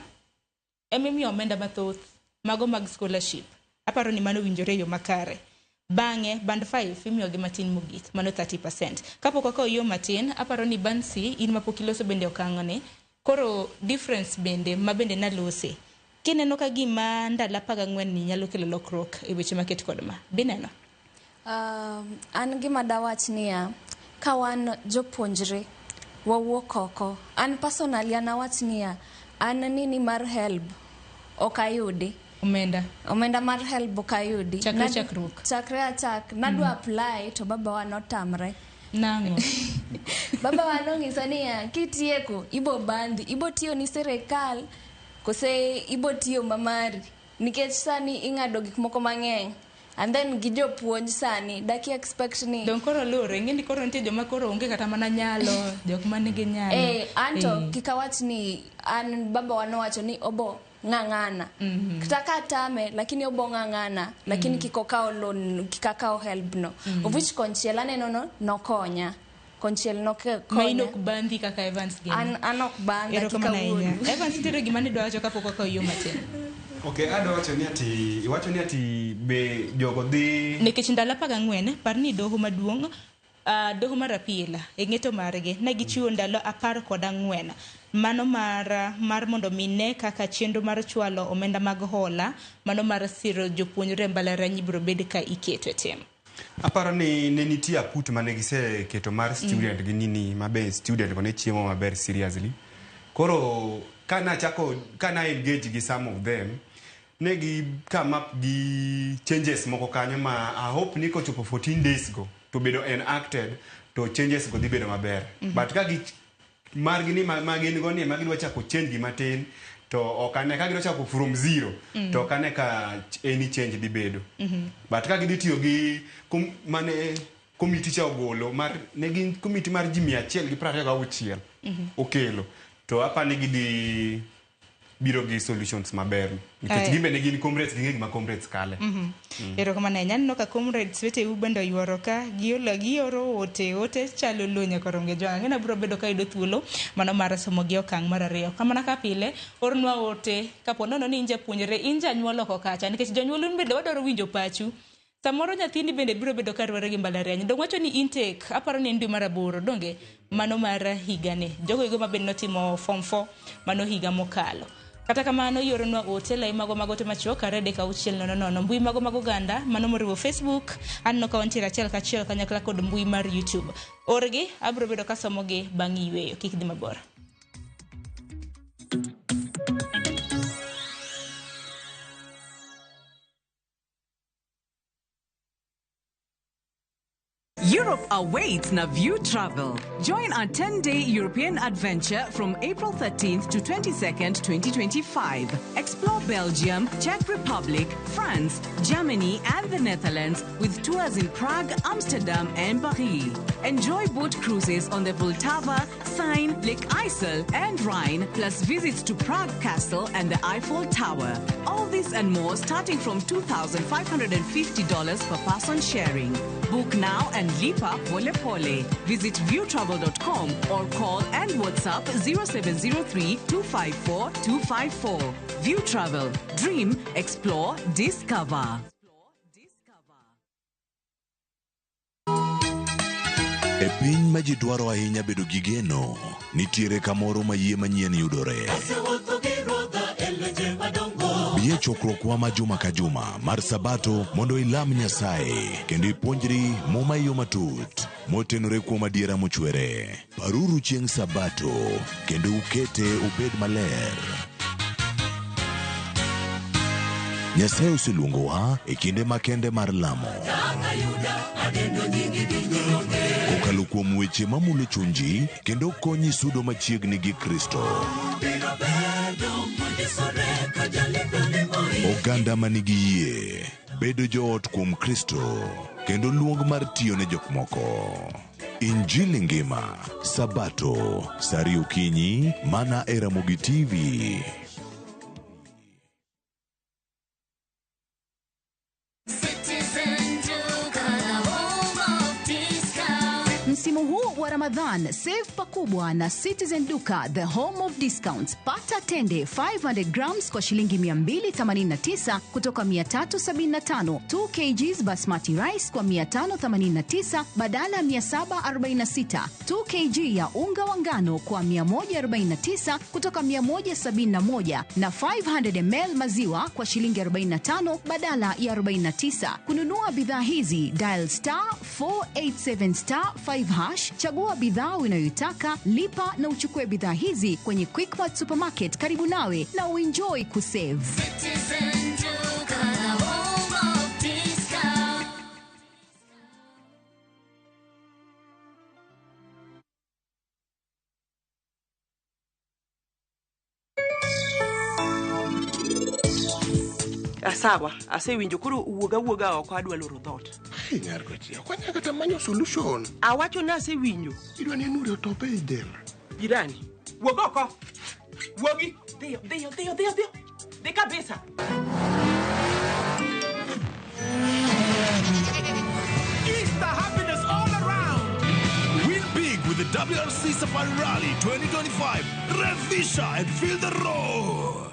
emimiyo omenda mathoth mago mag scholarship. Aparo ni mano winjore yo makare. Bang'e band 5 imiyo gi matin mogik mano 30%. Kapok oko yo matin aparo ni band C in mapok iloso bende okang'one koro difference bende mabende nalose. Kineno ka gima ndalo 14 ni nyalo kelo lokruok e weche maket kod ma bineno an gima dawach niya ka wan jopuonjre wawuok oko an personally anawach niya an nini mar HELB okayudi omenda mar HELB okayudi chakre achak nadwa apply to baba wa notamre nango baba wa nong'iso niya kitieko ibo bandi ibo tiyo ni serikal kose ibo tiyo mamari nikech sani ing'ado gik moko mang'eny and then gi jopuonj sani daki expect ni don koro lure ng'eni koro nitie joma koro onge kata mana nyalo jok ma nigi nyalo anto kikawach ni an baba wanowacho ni obo ng'ang'ana. Kitaka tame lakini obo ng'ang'ana lakini kikokao loan kikakao help no. Of which konchiel aneno no konya. Konchiel no konya. Mainok bandi kaka Evans gani. Anok bandi kaka Evans tiro gimani do wacho kapoko ka yo matin. Okay, ado wacho ni ati be jogo dhi nikech ndalo 14 parni doho maduong' doho mar apila eng'eto margi ne gichiwo ndalo 14 mano mar mondo mine kaka chenro mar chwalo omenda mag hola mano mar siro jopuonjre mbalariany biro bed ka iketo tim. Aparo ni ne nitie aput mane giseketo mar student gi nini mabe student ko ne chiemo maber seriously. Koro kana engage gi some of them ne gi come up gi changes moko kanyo ma I hope ni ko chopo 14 days go to bedo enacted to changes go dhi bedo maber. But ka gi margi ni magin go ni magidwa chako change gi matin to okane ka gidwa chako from zero to okane ka any change dhi bedo. But ka gidhi tiyo gi mane committee cha ogolo mar ne gin committee mar ji 126 okelo to apa ne gidhi biro gi solutions maber nikech gimbe ne gin comrades gi ng'egi ma comrades kale. Ero kama ne nyanno ka comrades wete ubendo yuoro ka gioro ote chalo lonya koronge jwanga ngena biro bedo ka ido thuolo mano mar somo gi okang' mar ariyo kamana ka pile ornwa ote kapo nono ni inja puonjre inja nyuolo ko kacha nikech jonyuol bende wadoro winjo pachu. Samoro nyathini bende biro bedo ka dwaro gi mbalariany. Dong wacho ni intake aparo ni ndwi mar 8 donge mano mar higa ne. Jogo igo mabende notimo form 4 mano higa mokalo. Kata kamano yoronwa ote lai mago te machoka rede ka uchiel nono mbui mago ganda mano moriwo Facebook anno ka wantiere achiel kachiel kanyakla kod mbui mar YouTube. Orgi abro bedo ka somo gi bang' yweyo kik dhi mabor. Europe awaits na View Travel. Join our 10-day European adventure from April 13th to 22nd, 2025. Explore Belgium, Czech Republic, France, Germany, and the Netherlands with tours in Prague, Amsterdam, and Paris. Enjoy boat cruises on the Vltava, Seine, Lake Isle, and Rhine, plus visits to Prague Castle and the Eiffel Tower. All this and more starting from $2,550 per person sharing. Book now and lipa pole pole. Visit viewtravel.com or call and WhatsApp 0703 254 254. View Travel. Dream, explore, discover. E piny ma ji dwaro ahinya bedo gi geno, nitiere kamoro ma yie manyien yudore. Biye chokruokwa ma juma ka juma mar Sabato mondo ilam Nyasaye kendo ipuonjri muma yo matut motenore kuom adiera mochwere. Paruru chieng' Sabato kendo ukete ubed maler. Nyasaye oseluongowa e kinde makende mar lamo. Kokalo kuom weche mamulo chunji kendo konyi sudo machiegni gi Kristo. Oganda manigi yie bedo joot kuom Kristo kendo luong mar tiyo ne jok moko. Injili ngima Sabato sari okinyi mana e Ramogi TV. Msimu huu wa Ramadhan, save pakubwa na Citizen Duka, the home of discounts. Pata tende 500 grams kwa shilingi 289 kutoka 375, 2 kgs basmati rice kwa 589 badala 746, 2 kg ya unga wa ngano kwa 149 kutoka 171 na 500 ml maziwa kwa shilingi 45 badala ya 49. Kununua bidhaa hizi, dial *487*5 hash, chagua bidhaa unayoitaka, lipa na uchukue bidhaa hizi kwenye Quickmart Supermarket karibu nawe na uenjoy kusave. Sawa, asewinjo koro wuoga oko adwa loro dhot. Nyar kochi, okwanya kata manyo solution. Awacho na asewinjo. Idwa ni nuri otope idel. Jirani, wuoga oko. Wuogi, dhiyo. Di kabisa. Easter happiness all around. Win big with the WRC Safari Rally 2025. Revisha and feel the roar.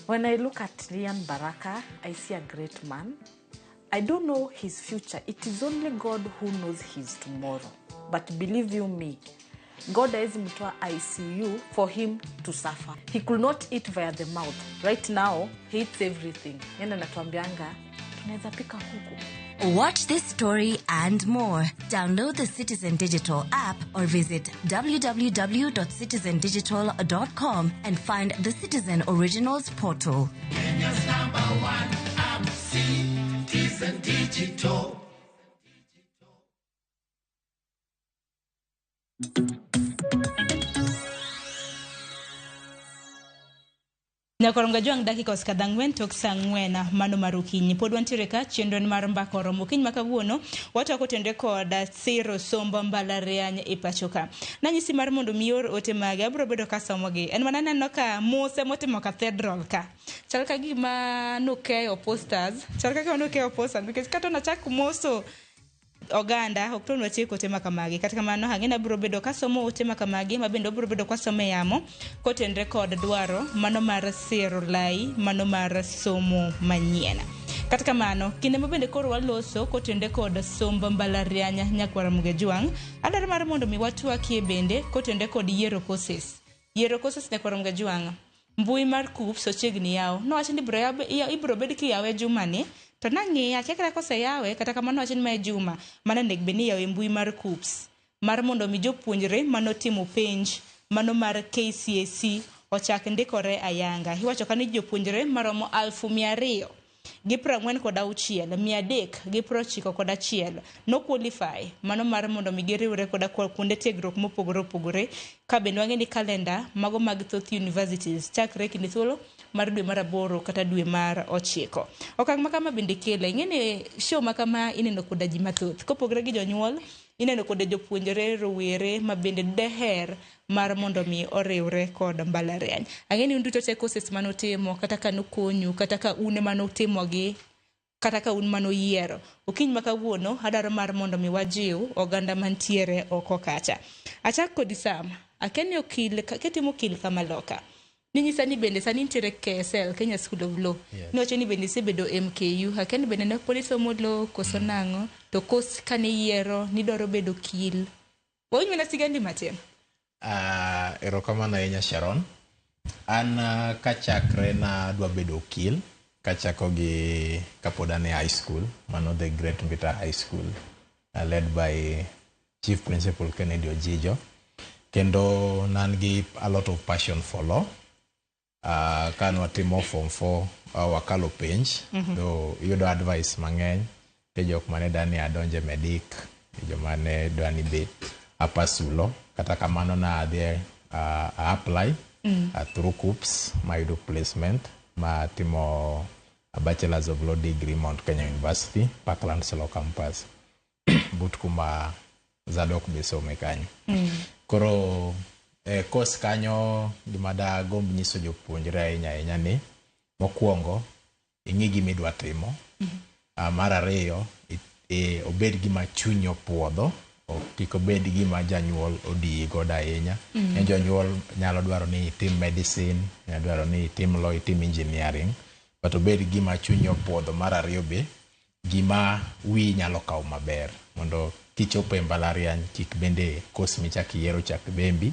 When I look at Ryan Baraka, I see a great man. I don't know his future. It is only God who knows his tomorrow. But believe you me, God has mtoa ICU for him to suffer. He could not eat via the mouth. Right now, he eats everything. Yenda natuambianga, tunaweza pika huku. Watch this story and more. Download the Citizen Digital app or visit www.citizendigital.com and find the Citizen Originals portal. Kenya's #1 app, Citizen Digital. Nyakoronga juang dakika oskadha ng'wen tok saa ng'wen mano mar okinyi. Pod wantiere ka chenro mar mbaka oromo okinyi ma kawuono wachako tende koda siro sombo mbalariany e pacho ka. Nanyisi mar mondo mior ote mage abro bedo ka somogi. En mana neno ka mose motimo cathedral ka. Chal ka gima nokeyo posters. Chal ka nokeyo posters because kato na chak moso oganda ok to nwachiko tema kamagi kata kamano hangena bro bedo kasomo tema kamagi mabendo bro bedo kwasome yamo kotendre kod dwaro mano mar siro lai mano mar somo manyiena kata kamano kinde mabende koro waloso kotende kod sombo mbalarianya nyakwara Mugejuang adar mar mondo mi watwaki bende kotende kod yiero courses nyakwara Mugejuang mbui mar KUPS ochegni yawo no wacho ni ibro bed ki yawe jumani to nang'iya kekra kose yawe kata kamano wacho ni mae juma mana nek beni yawe mbui mar KUPS mar mondo mi jopuonjre manotimo penj mano mar KCSE ochak ndikore ayanga iwacho kani jopuonjre maromo 200 gi 46 391 no qualify mano mar mondo mi giriwre koda kuonde tiegruok mopogore opogore ka bende wang'eni kalenda mago mag thoth universities chakre kinde thuolo mar dwe mar 8 kata dwe mar 9 okang' makama bende kele ing'eni show makama ineno koda ji mathoth kopogore gi jonyuol ineno koda jopuonjre rowere mabende deher mar mondo mi oriwre kod mbalariany ang'eni unduto te courses manotimo kata kanokonyu kata ka une manotimogi kata ka un manoyiero okinyi makawuono adaro mar mondo mi wajiw oganda mantiere oko kacha achak kod Sam akeni okil ketimo okil kama loka ninyisa ni bende sani nitiere KSL Kenya School of Law noche ni bende sebedo MKU akeni bende ne police omolo koso nango to kos kane yiero ni doro bedo kil onyu na sigandi matin erokamano ahinya Sharon an kachakre na dwa bedo okil kachako gi kapod an e high school mano the Great Mbita High School led by Chief Principal Kennedy Ojijo kendo nan gi a lot of passion for law kan watimo form 4 wakalo penj do yudo advice mang'eny ke jok mane dani adonje medic jomane dani bet apasulo kata kamano na adhi apply through KUPS mayudo placement ma timo a Bachelor's of Law degree Mount Kenya University Parklands Law Campus but kuma Zadok besome kanyo koro course kanyo gimada gomb nyiso jopuonjre ahinya ni mokwongo ing'i gimidwa timo mar ariyo obed gima chuny opuodho kik obed gima janyuol odiyi godo ahinya jonyuol nyalo dwaro ni itim medicine nyalo dwaro ni itim law itim engineering but obed gima chuny opuodho mar ariyo be gima wi nyalo kawo maber mondo kichopo e mbalariany kik bende course michak yiero chak bembi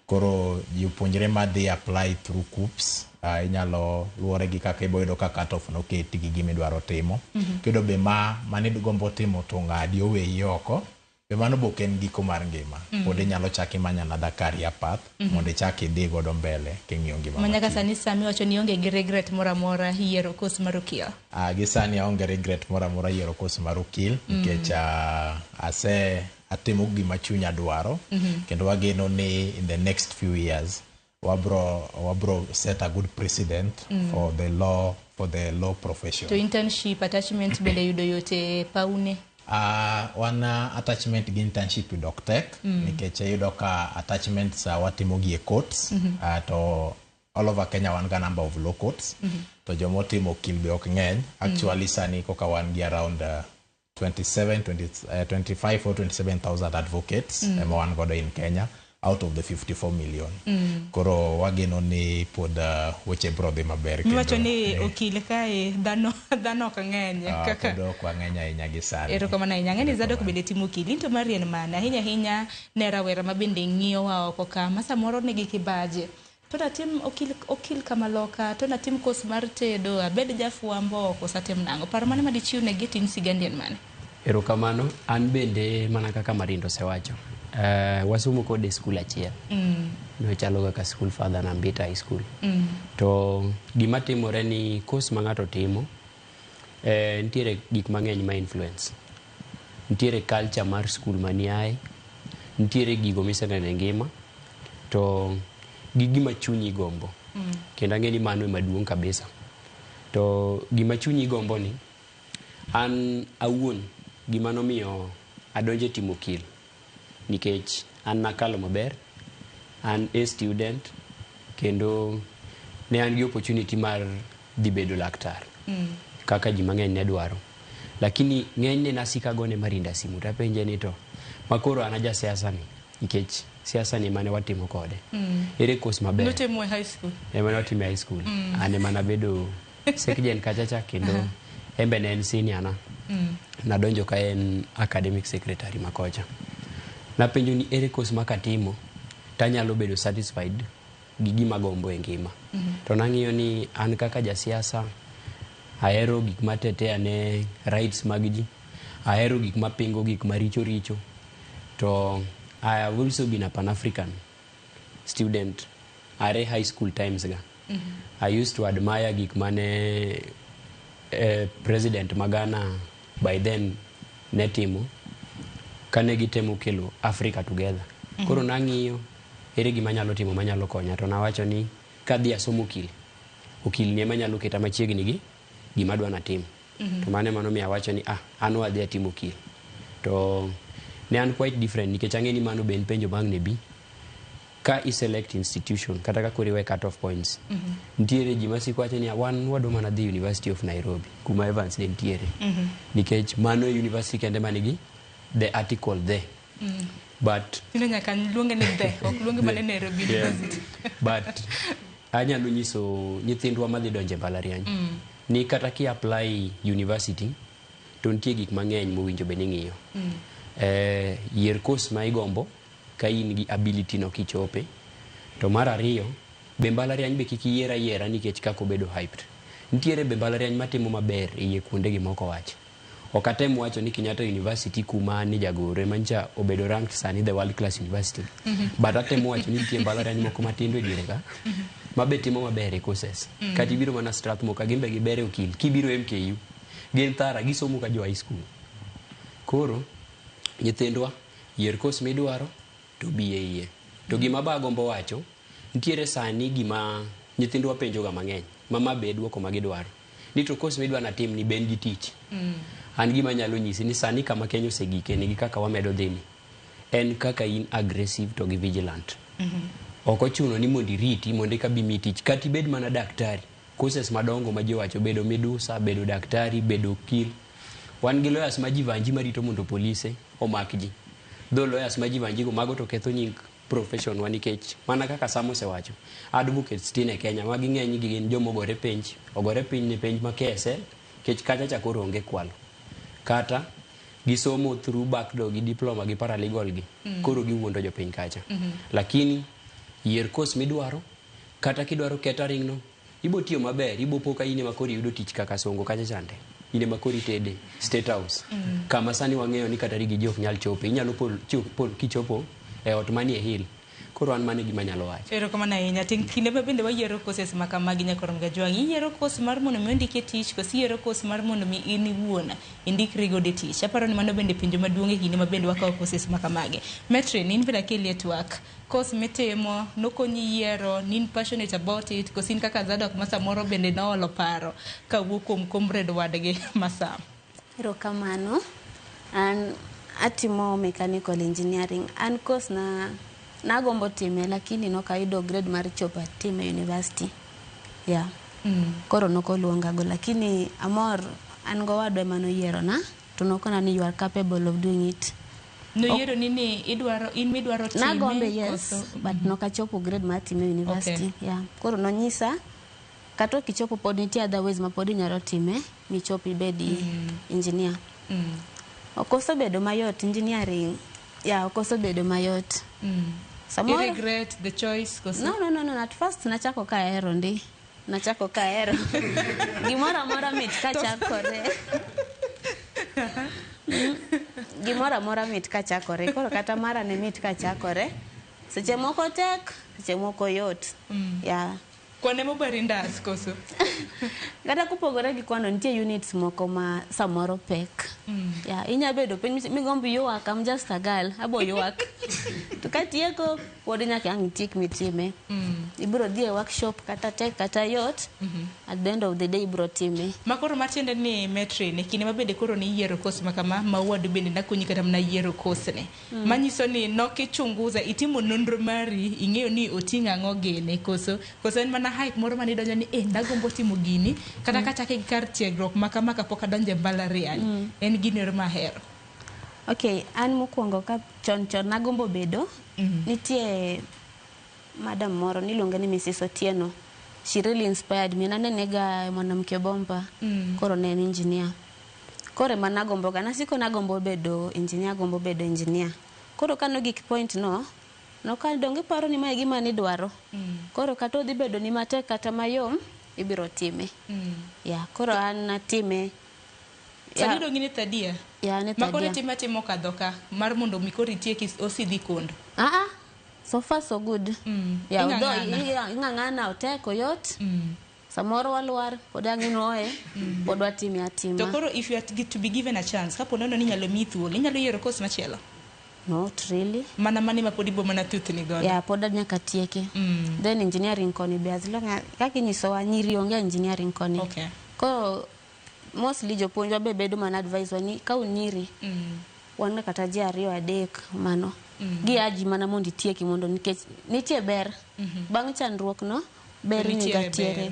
koro jopuonjre madhi apply through KUPS inyalo luwore gi kaka iboyudo ka cut off noketi gi gimidwaro timo kedo be mane gombo timo to ng'adi oweyi oko be mano boken giko mar ngima pod inyalo chaki manya another career path mondo ichaki idhi godo mbele king'iyo ngima manyaka sani Sami wacho ni onge gi regret moramora yiero course mar okil gi sani aonge regret moramora yiero course mar okil nikech atimo gima chunya dwaro kendo wageno ni in the next few years wabro set a good precedent for the law profession to internship attachment bende yudo yote paune Wan attachment gi internship with Doctech nikech yudo ka attachments watimo gi e courts to all over Kenya wan ga number of law courts to jomo timo okil be ok ng'eny actually sani koka wan gi around 25 or 27,000 advocates ema wan godo in Kenya out of the 54 million. Koro wageno ni pod weche bro dhi maber kendo. Wacho ni okil kae dhano ok ng'eny kaka pod kwa ng'eny ahinya gi sani. Erokamano ahinya. Ng'eni Zadok bende timo okil to marien mana ahinya ne rawera ma bende ng'iyo wa oko ka ma samoro nigi kibaje. To natim okil kama loka to natim kos mar tedo abed jafuambo kosa tem nango paro mane madichiu ne gitin sigandien mane. Erokamano an bende mana kaka Marindo sewacho wasumo kode skul achiel no chalo kaka school father na Mbita High School to gima timore ni kos ma ng'ato timo nitiere gik mang'eny ma influence nitiere culture mar skul maniae nitiere gigo miseneno e ngima to gima chunyi gombo kendo ang'e ni mano ema duong' kabisa to gima chunyi gombo ni an awuon gima nomiyo adonje timo okil nikech an nakalo maber an a student kendo ne an gi opportunity mar dhi bedo laktar kaka ji mang'eny ne dwaro lakini ng'eny ne nasika gone Marinda simu tapenje ni to makoro an aja siasa ni nikech siasa ni mane watimo kode ere kos maber notimo high school mane watimo high school ane mana bedo sekjen kachacha kendo embe ne en senior na nadonjo ka en academic secretary makocha napenjo ni ere kos makatimo tanyalo bedo satisfied gi gima gombo e ngima to nang'iyo ni an kaka jasiasa ahero gik matete ane rights mag ji ahero gik mapingo gik maricho richo to I have also been a Pan-African student at high school times ga. I used to admire gik mane President Magana by then netimo kane gitemo kelo Africa together. Koro nang'iyo ere gima nyalo timo manyalo konya to nawacho ni kadhi asomo okil ni ema nyalo keta machiegni gi gima dwa natimo. To mano mi awacho ni an wadhi atimo okil. To ne an quite different nikech ang'e ni mano be en penjo mag nebi ka select institution kata ka kuriwe cut off points nitiere ji masiko wacho ni wan wado mana dhi University of Nairobi kuma Evans ne nitiere nikech mano university kende manigi the article there but ino nyaka luonge ni the ok luonge mana Nairobi University but anyalo nyiso nyithindwa madhi donje mbalariany ni kata ki apply university to nitie gik mang'eny mowinjo be ning'iyo yier course ma igombo ka in gi ability no kichope to mar ariyo be mbalariany be kik yiera nikech kako bedo hyped nitiere be mbalariany matimo maber e kuonde gi moko wach ok atem wacho ni Kenyatta University kuma ni jagore mancha obedo ranked sani the world class university but atem wacho ni nitie mbalariany moko matindo e diere ka mabe timo maber e courses kati biro mana Strathmore ka gimbe gibere okil kibiro MKU gin thara gisomo ka jo high school koro nyithindwa yier course midwaro to biye to gima bagombo wacho nitiere sani gima nyithindwa penjo ga mang'eny mama be duoko magidwaro ni to course midwa na tim ni ben gi tich an gima nyalo nyisi ni sani kama Kenya osegike ni kaka wamedo dhini en kaka in aggressive to gi vigilant ok ochuno ni mondi riti mondi ka bi mitich kati bed mana daktari courses madongo ma jo wacho bedo medusa bedo daktari bedo okil wan gi lawyers ma jivanji marito mondo polise omak ji do lawyers ma jivanji go mago to ketho nying profession wa nikech mana kaka Samo sewacho advocates tine Kenya magi ng'eny gi gin jomo ogore piny ne penj ma KSL kech kacha chakoro onge kwalo kata gisomo through backdoor gi diploma gi paralegal gi koro giwuondo jopiny kacha lakini yier course midwaro kata kidwaro catering no ibo tiyo maber ibo poka ine makori yudo tich kaka Songo kacha chande ine makori tede State House kama sani wang'eyo ni kata rigi jok nyal chope inyalo pol kichopo e ot manie hill koro an mane gima nyalo wacho erokamano ahinya kinde ma bende wayiero courses ma kamagi Nyakorom Gajwang' iyiero course mar mondo mi ondike tich kosi yiero course mar mondo mi in iwuon indikri go de tich aparo ni mano bende penjo maduong' e kinde ma bende wakawo courses ma kamagi Metrin in bende kelie twak course mitimo nokonyi yiero nin passionate about it kosin kaka Zadok ma samoro bende noolo paro ka wuok kuom comrade wadgi Masam erokamano An atimo mechanical engineering. An course nagombo time lakini nokayudo grade mar chopo time university. Yeah. Koro nokoluonga go lakini amor an go wadwe mano yiero na to nokona ni you are capable of doing it. No yiero nini idwaro in midwaro time. Nagombe yes but nokachopo grade mar time university. Okay. Yeah. Koro nonyisa kato kichopo pod nitie otherwise ma pod inyalo time michopi ibedi engineer. Okoso bedo mayot engineering. Yeah, okoso bedo mayot. You regret the choice? No. At first nachako ka ero ndi. Nachako ka ero. Gimora mora mit ka chakore. Gimora mora mit ka chakore. Koro kata mara ne mit ka chakore. Seche moko tek, seche moko yot. Yeah. Kwane mobari ndas koso? Gata kupogore gi kwano nitie units moko ma samoro pek. Yeah, inya bedo piny migombi yuak, I'm just a girl, abo yuak. To katieko, wodi nyaka ang tik mitime. Ibro dhie workshop kata tek kata yot, at the end of the day ibro time. Makoro matiende ni metri ne kine mabede koro ni yiero course makama mawadu bende nakunyi kata mna yiero course ne. Manyiso ni nokichunguza itimo nonro mari ing'eyo ni otinga ng'ogene koso en mana hype moro mani donjo ni ndagombo timo gini kata kachake gi kar tiegruok makama kapok adonje mbalariany en gini mahero. Okay, an mokwongo ka chon nagombo bedo nitie madam moro niluonga ni Mrs. Otieno. She really inspired me. Nanenega mwanamke bomba koro ne en engineer. Kore managombo ga nasiko nagombo bedo engineer. Koro kano gik point no kadonge paro ni mae gima ni dwaro. Koro kato dhi bedo ni matek kata mayom ibiro time. Yeah, koro an natime. Sani do ngini tadia? Yeah, ne tadia. Makore timo kadoka mar mondo mikori tieki osidhi kondo. So far so good. Yeah, ing'ang'ana oteko yot. Samoro walwar podang'inoe podwa time atima. To koro if you are to be given a chance, kapo nono ni nyalo mithuol, inyalo yiero course machielo? Not really. Mana ma podi bo mana tuthni godo. Yeah, pod nyaka tieke. Then engineering koni be as long kaka inyiso wa nyiri onge engineering koni. Okay. Ko mostly jopuonjwa be bedo mana advise ni ka unyiri. Wan kata ji ariyo adek mano. Gi aji mana mondo tieki mondo nikech nitie ber. Bang' chandruok no ber ni gatiere.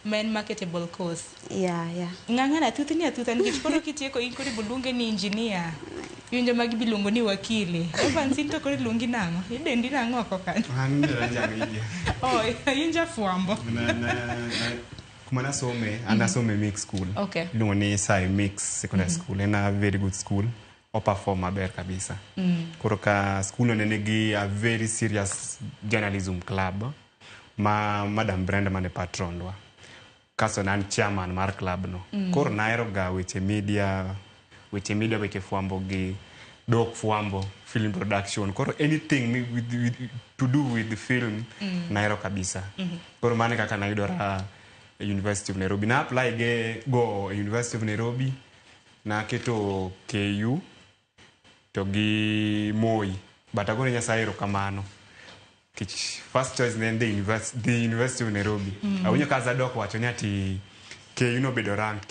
Men marketable course. Yeah. Ng'ang'ana tuthni nikech koro kitieko in kori bulunge ni engineer. Yunjo magi bilungo ni wakili. Evans into kori lungi nango. Idendi nango ako kan. Yunja fuambo. Kumana some, andasome mix school. Okay. Lungo ni Sai Mix Secondary School. In a very good school. Perform maber kabisa. Koro ka school onenegi a very serious journalism club. Madam Brenda mane patron wa. Kaso nan chairman mar club no. Koro naero ga weche media weche fuambo gi dok fuambo film production. Koro anything with to do with the film naero kabisa. Koro mane kaka naidora University of Nairobi. Na apply go University of Nairobi. Na keto KU to gi Moi. But agora nyasairo kamano. First choice then the University of Nairobi. Awinyo kaza dok wacho ni ati KU no bedo rank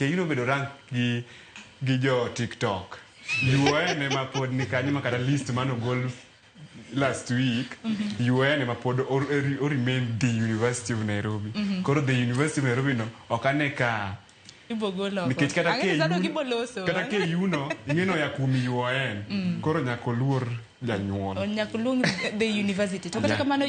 gi jo TikTok. UN ema pod ni kanyo makata list mano goal last week. UN ema pod or remain the University of Nairobi. Koro the University of Nairobi no okane ka ibogolo. Nikech kata KU no ingeno ya kumi UN. Koro nyako luor janyuol. Nyako luor the university. To kata kamano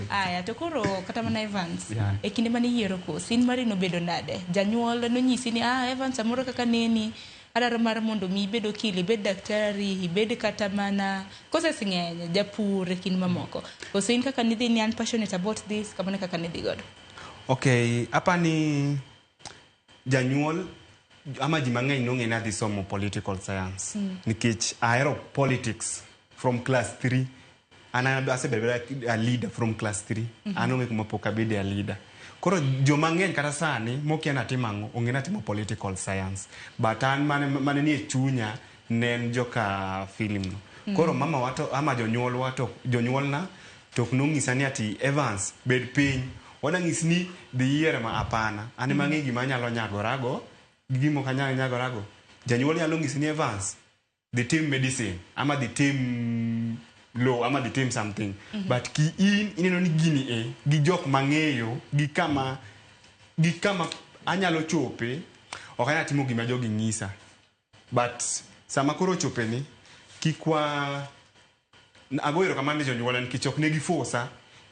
aya to koro kata mana Evans e kinde mane yiero course in mari no bedo nade janyuol no nyisi ni Evans amoro kaka neni adaro mar mondo mi bedo kili bed daktari bed kata mana kose sing'eny japur e kinde mamoko kose in kaka nidhi ni an passionate about this kamane kaka nidhi godo. Okay, hapa ni janyuol ama ji mang'eny nong'e na dhi somo political science nikech ahero politics from class 3. And I said a leader from class 3. I know me poka bede a leader. Koro jo mang'eny kata sani mokia na timango ongena timo political science. But an mane ni chunya nen joka film no. Koro mama wato ama jonyuol na tok nong'isa ni ati Evans bed piny. Wada ng'is ni the year ma apana. Ani mang'e gima nyalo nyagorago, gimo kanyalo nyagorago. janyuol nyalo ng'isi ni Evans the team medicine ama the team law ama the team something but ki ineno ni gini gi jok mang'eyo gi kama anyalo chope ok anyalo timo gima jogi ng'isa but sama koro chope ni kikwa agoyero kamano ne jonyuola nikech ok ne gifosa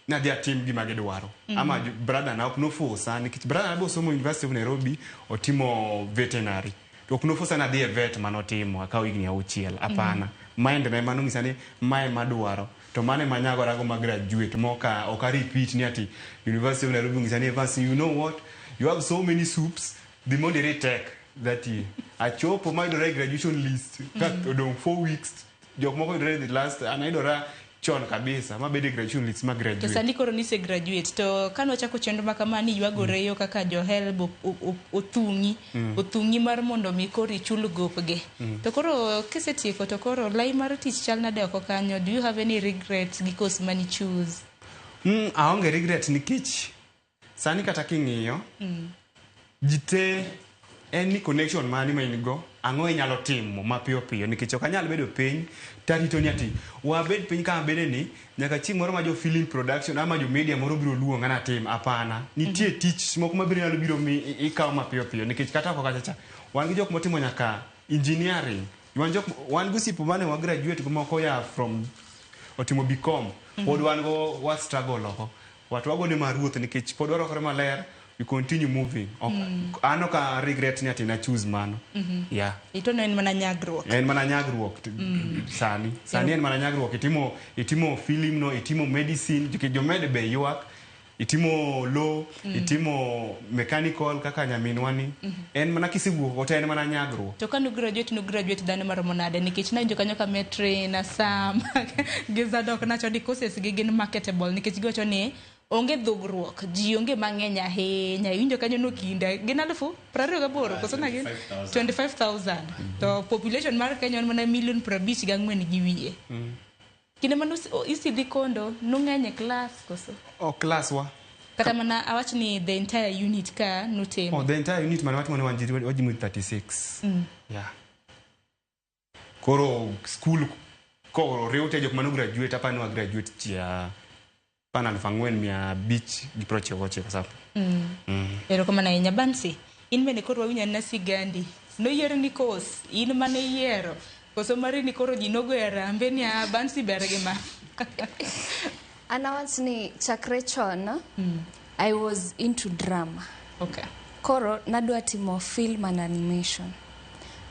na dia tim gima gidwaro ama brother na ok no fosa nikech brother na bo somo University of Nairobi otimo veterinary to ok no fosa na dia vet manotimo akaw igni auchiel apana mind na mano ngisa ni mae madwaro to mane manyagora go graduate moka ok repeat ni ati University of Nairobi ngisa ni Evans, you know what, you have so many soups the moderate tech that year achopo my graduation list kat odong 4 weeks jok moko the last anaidora chon kabisa mabede graduation list ma graduate to sani koro ni se graduate to kano chako chenro makamani ywagore yo kaka jo help othungi mar mondo mi kori chul gopge to koro kisetieko to koro lai mar tich chal nade oko kanyo. Do you have any regrets gi course mani choose? Aonge regret nikech sani kata king'iyo jite en ni connection mani ma in go ang'o inyalo timo mapiyo piyo nikech ok anyal bedo piny tarito ni ati wabed piny kama bede ni nyaka chieng' moro ma jo film production ama jo media moro biro luonga na tim apana nitie tich moko mabiro nyalo biro mi ikaw mapiyo piyo nikech kata ok kacha wan gi jok motimo nyaka engineering wan go sipo mane wa graduate moko ya from otimo BCom pod wan go wa struggle loko watu wago ne maruoth nikech pod warokore maler we continue moving. Ano ka regret ni ati na choose mano. Yeah. Ito no en mana nyagruok. En mana nyagruok sani en mana nyagruok itimo film no itimo medicine jo med be yuak itimo law itimo mechanical kaka nyaminwani en mana kisiguo ota en mana nyagruok. To kanu graduate dane mar monade nikech na jokanyo ka metre na sam gizadok na chodi courses gi gin marketable nikech gocho ni onge dhugruok ji onge mang'eny ahinya iwinjo kanyo no kinde gin 28,000 koso na gin 25,000 to population mar Kenya en mana 54,000,000 gi wiye kinde mano isidhi kondo nung'eny class koso class wa kata mana awach ni the entire unit ka nutemo the entire unit mana watimo ni wajimu 36 yeah koro school ko rewte jok mano graduate apa no graduate chia pana 4,500 gi proche woche kasapo ero kama na inya bansi in mene koro winya na sigandi no yero ni course in mane yero koso mari ni koro jinogo era mbeni a bansi berge ma anawants ni chakre chon I was into drama. Okay. Koro nadwa timo film and animation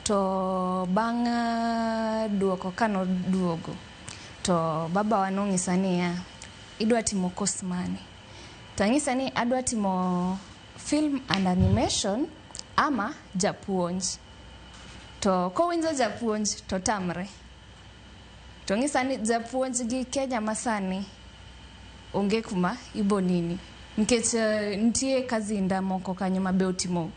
to banga duoko kano duogo to baba wanong'isa niya idwa timo course mane tang'isa ni adwa timo film and animation ama japuonj to kowinjo japuonj to tamre to ng'isa ni japuonj gi Kenya masani onge kuma ibo nini nikech ntie kazi nda moko kanyo mabe otimo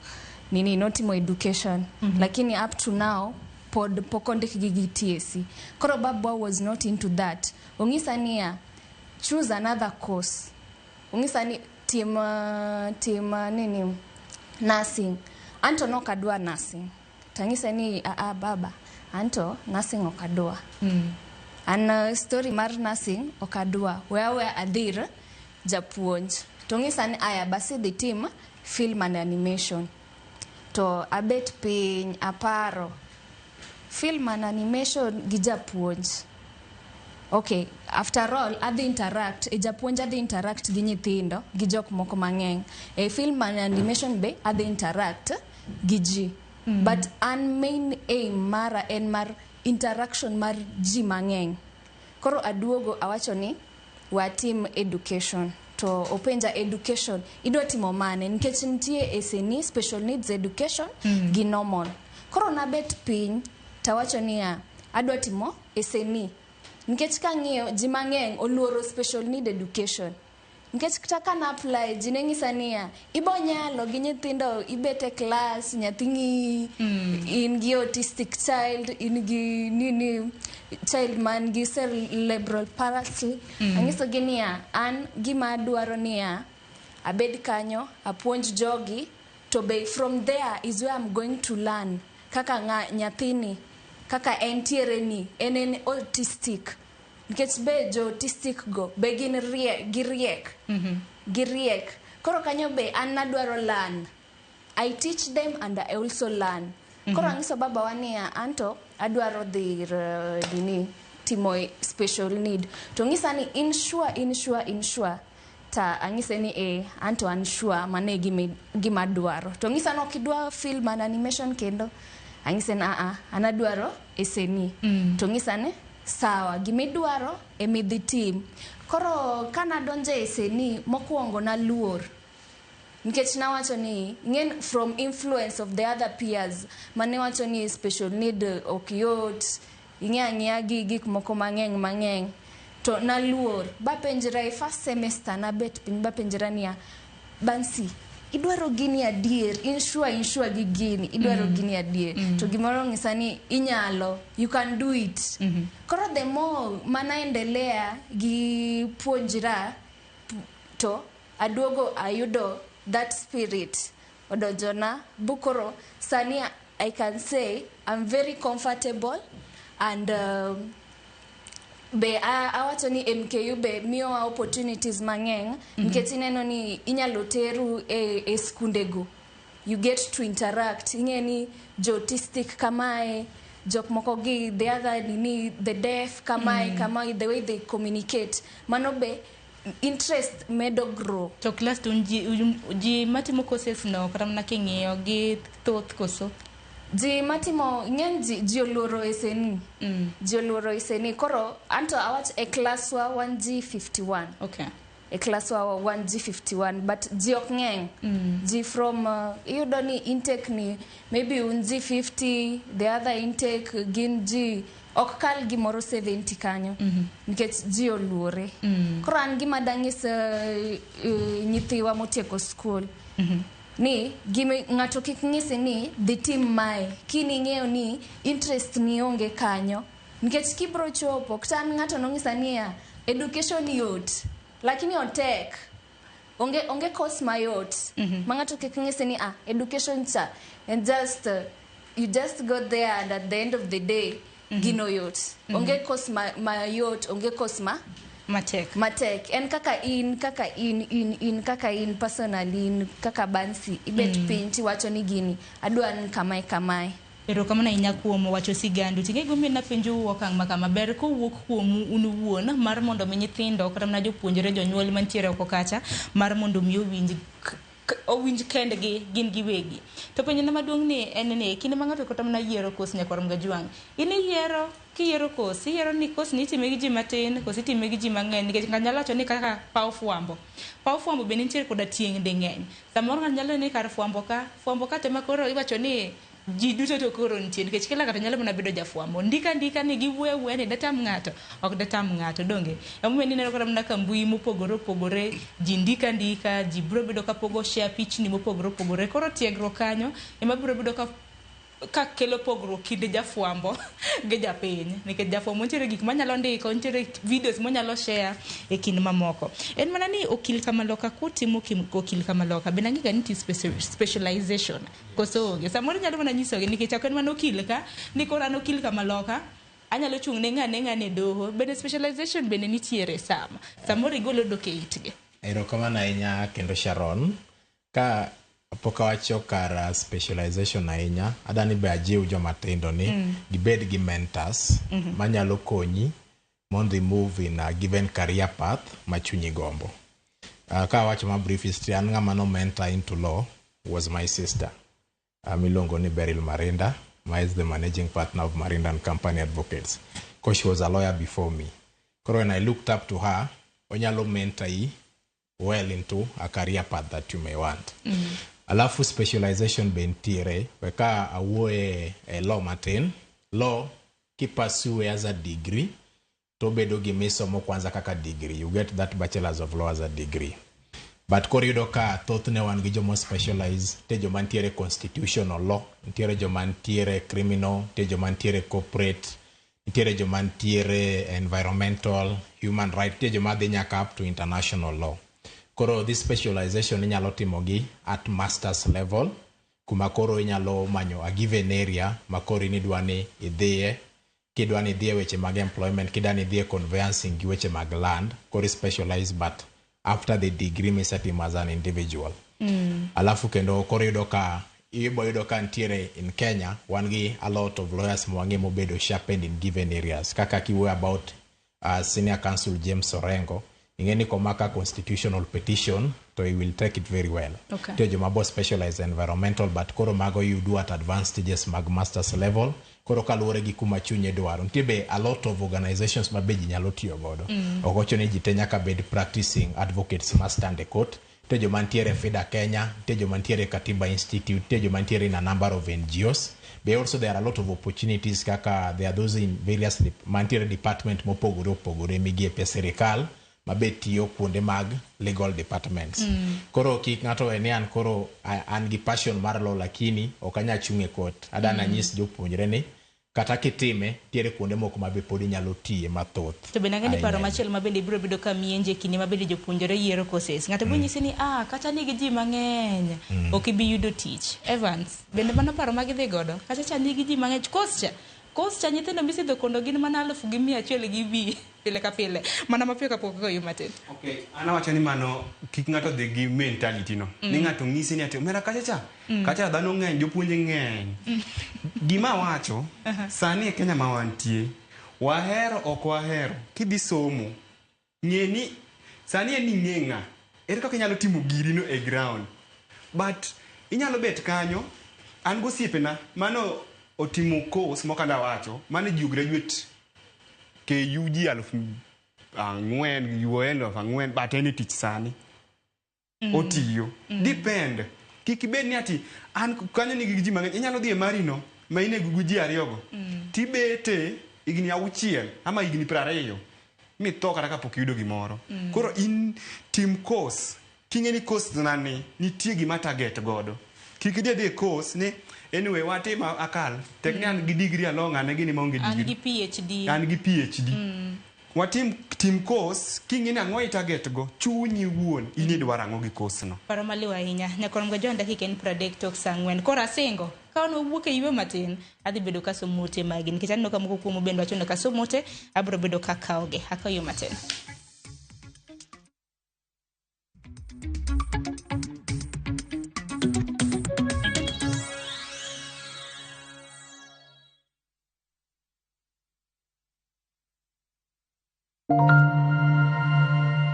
nini notimo education lakini up to now pod pokondik gi TSC koro baba was not into that ong'isa niya choose another course ungisa ni team nini nursing anto no kadwa nursing tangisa ni baba anto nursing okadwa an story mar nursing okadwa wewe adhir japuonj tongisa ni aya basi the team film and animation to abet piny aparo film and animation gi japuonj. Okay, after all, adhi interact, japuonj adhi interact gi nyithindo, gi jok moko mang'eny. Film and animation be adhi interact gi ji. But an main aim mara en mar interaction mar ji mang'eny. Koro aduogo awacho ni watim education. To openja education, idwa timo mane, nikech nitie SNE, special needs education, gi normal. Koro nabet piny, tawacho niya, adwa timo SNE. Nikech kang'iyo ji mang'eny oluoro special need education. Nikech kata na apply ji neng'isa niya ibo nyalo gi nyithindo ibete class nyathini in gi autistic child in gi nini child man gi cerebral palsy ang'iso gi niya an gima dwaro niya abed kanyo apuonj jogi to be from there is where I'm going to learn kaka nyathini kaka entiere ni en autistic nikech be jo autistic go be gin giriek koro kanyo be an nadwaro learn. I teach them and I also learn. Koro angiso baba wania anto adwaro dhir dini timo special need. To ngisa ni insure ta angise ni anto unsure mane gima dwaro. To ngisa no kidwa film and animation kendo angise na anadwaro SNE. To ngisa ne sawa gimidwaro emidhi team. Koro kana donje SNE mokuongo na luor. Nikech nawacho ni ngen from influence of the other peers mane wacho ni special need okiot ing'ia gik moko mang'eny to naluor ba penjra first semester na bet pin ba penjra niya Bansi idwaro gini adier insure gi gini idwaro gini adier to gimoro ngisa ni inyalo you can do it. Koro the more manaendelea gi puonjra to aduogo ayudo that spirit odojona bukoro sani I can say I'm very comfortable and be awacho ni MKU be miyo opportunities mang'eny nikech ineno ni inyalo teru e skundego you get to interact ingeni jo autistic kamae jok moko gi the other ni the deaf kamae the way they communicate mano be interest medo grow. To class to ji matimo courses no kata mna king'iyo gi thoth koso ji matimo ngen ji oluoro SNE ji oluoro SNE koro anto awach e class wa 1G51 okay e class wa 1G51 but ji ok ng'eny ji from yudo ni intake ni maybe G50 the other intake gin ji ok kal gimoro 70 kanyo nikech ji oluore koro an gima dangis nyithiwa motieko school ni gime ngato kik ng'isi ni the team mai kini ng'eyo ni interest ni onge kanyo nikech kibro chopo ktan ngato nong'isa ni education yot lakini otek onge course mayot mangato kik ng'isi ni education cha and just you just go there and at the end of the day gino yot onge course mayot onge course matek en kaka in personally kaka Bansi ibet pinti wacho ni gini adwan kamae Ero kama na inyakuomo wacho sigandu tinge gumi na penjo wakang makama ber ko wuok kuomu unuwuon mar mondo mi nyithindo kata na jopuonjre jonyuol mantiere oko kacha mar mondo mi owinj kendgi gin giwegi to penjo na maduong' ni en ni kinde mangato kata na yiero kos Nyakwar Gajwang ini yiero kiyiero kos yiero ni kos ni time gi ji matin kos itime gi ji mang'eny nikech nganyalo wacho ni kaka paw fuambo be nitie koda tieng' de ng'eny samoro nganyalo ni kar fuambo ka tema koro iwacho ni ji duto to koro nitie nikech kila kata nyalo mana bedo jafuambo ndika ni giwuwe ni datam ng'ato ok datam ng'ato donge amume ni neno kata mna kambui mopogore ji ndika ji bro bedo ka pogo share pitch ni mopogore koro tiegro kanyo ema bro bedo ka kelo pogro kinde jafuambo ge japiny nikech jafuambo nitie gik manyalo ndiko nitie videos monyalo share e kind mamoko en mana ni okil kamaloka kutimo okil kamaloka be nangiga ni specialization koso onge samoro nyalo mana nyiso gi nikech akon mana okil ka ni kora no okil kamaloka anyalo chung ne ngane doho be specialization be nitiere samoro igolo doke itge ero kama na inya kendo Sharon ka poka wacho kar specialization ahinya adani be ajiw joma tindo ni gibed gi mentors manyalo konyi mondo move in a given career path machunyi gombo. Ka wacho ma brief history an ngama no mentor into law was my sister milongo ni Beryl Marinda, who is the managing partner of Marinda and Company Advocates, because she was a lawyer before me. So when I looked up to her, onyalo mentor you well into a career path that you may want. Alafu specialization bentiere weka awuoye law matin law ki pursue as a degree to bedo gi misomo kwanza kaka degree you get that bachelor's of law as a degree but koro yudo ka thothne wan gi jomo specialize te joma ntiere constitutional law ntiere joma ntiere criminal te joma ntiere corporate ntiere joma ntiere environmental human right te joma dhi nyaka up to international law. Koro this specialization inyalo timo gi at master's level kuma koro inyalo manyo a given area ma koro idwani idhiye, kidwani idhiye weche mag employment, kidwani idhiye conveyancing gi weche mag land, koro specialize but after the degree misatimo as an individual. Alafu kendo koro yudo ka ntiere in Kenya wan gi a lot of lawyers mwange mobedo sharpened in given areas. Kaka kiwe about Senior Counsel James Orengo, ingeni komaka constitutional petition, so he will take it very well. Okay. Tio jomabo specialized environmental, but koro mago you do at advanced stages mag masters level. Koro kaluwore gi kuma chunye dwaro. Ntiebe a lot of organizations mabeji nyalo tiyo godo. Okocho ni jite nyaka bed practicing advocates ma stand a court. Te joma ntiere FIDA Kenya, te joma ntiere Katiba Institute, te joma ntiere in a number of NGOs. But also there are a lot of opportunities kaka there are those in various mantiere department mopogore migiepe serikal mabet tiyo kuonde mag legal departments. Koro kik ng'ato ene an koro an gi passion mar law lakini ok anya chunge court. Adana nyis jopuonjre ni kata kitime tiere kuonde moko mabe pod inyalo tiye mathoth. To bende ng'ani paro machielo mabende ibiro bedo ka mienje kinde mabende jopuonjre yiero courses. Ng'ato bo nyisi ni kata nigi ji mang'eny ok ibi yudo tich. Evans bende mano paro magidhi godo. Kata cha nigi ji mang'eny course cha nyithindo misidho kondo gin mana 1,100 gi bi pile ka pile. Mana mapiyo kapok goyo matin. Okay, ana wacho ni mano kik ng'ato dhi gi mentality no. Ni ng'ato ng'isi ni ati mera kacha dhano ng'eny, jopuonje ng'eny. Gima wacho sani e Kenya ma wantie, wahero ok wahero, kidhi somo ng'e ni sani en ng'eng'a ere kaka inyalo timo girino e ground, but inyalo bet kanyo. An gosiepena mano otimo course mokanda wacho mane ji graduate KUG 4,000 but any tich sani otiyo depend. Kik ibed ni ati an kanyo nigi ji mang'eny, inyalo dhi e marino ma ine gugu ji ariyogo tibete igni 6 ama igni 20 mitho kata kapok yudo gimoro. Koro in team course king'eni course nani nitie gima target godo. Kik idhi course ni anyway watima akal tekni an gi degree along ane gini maonge degree an gi PhD watim team course king'eni ang'o i target go chunyi wuon ini dwaro ang'o gi course no. Paro maliwa ahinya nyakorom ga jonda kiken 30 tok sangwen kora singo kaono wuok e ywe matin adhi bedo ka somote magi nikech anno ka moko kuomo bendo wachono ka somote abro bedo ka kaoge akayo matin.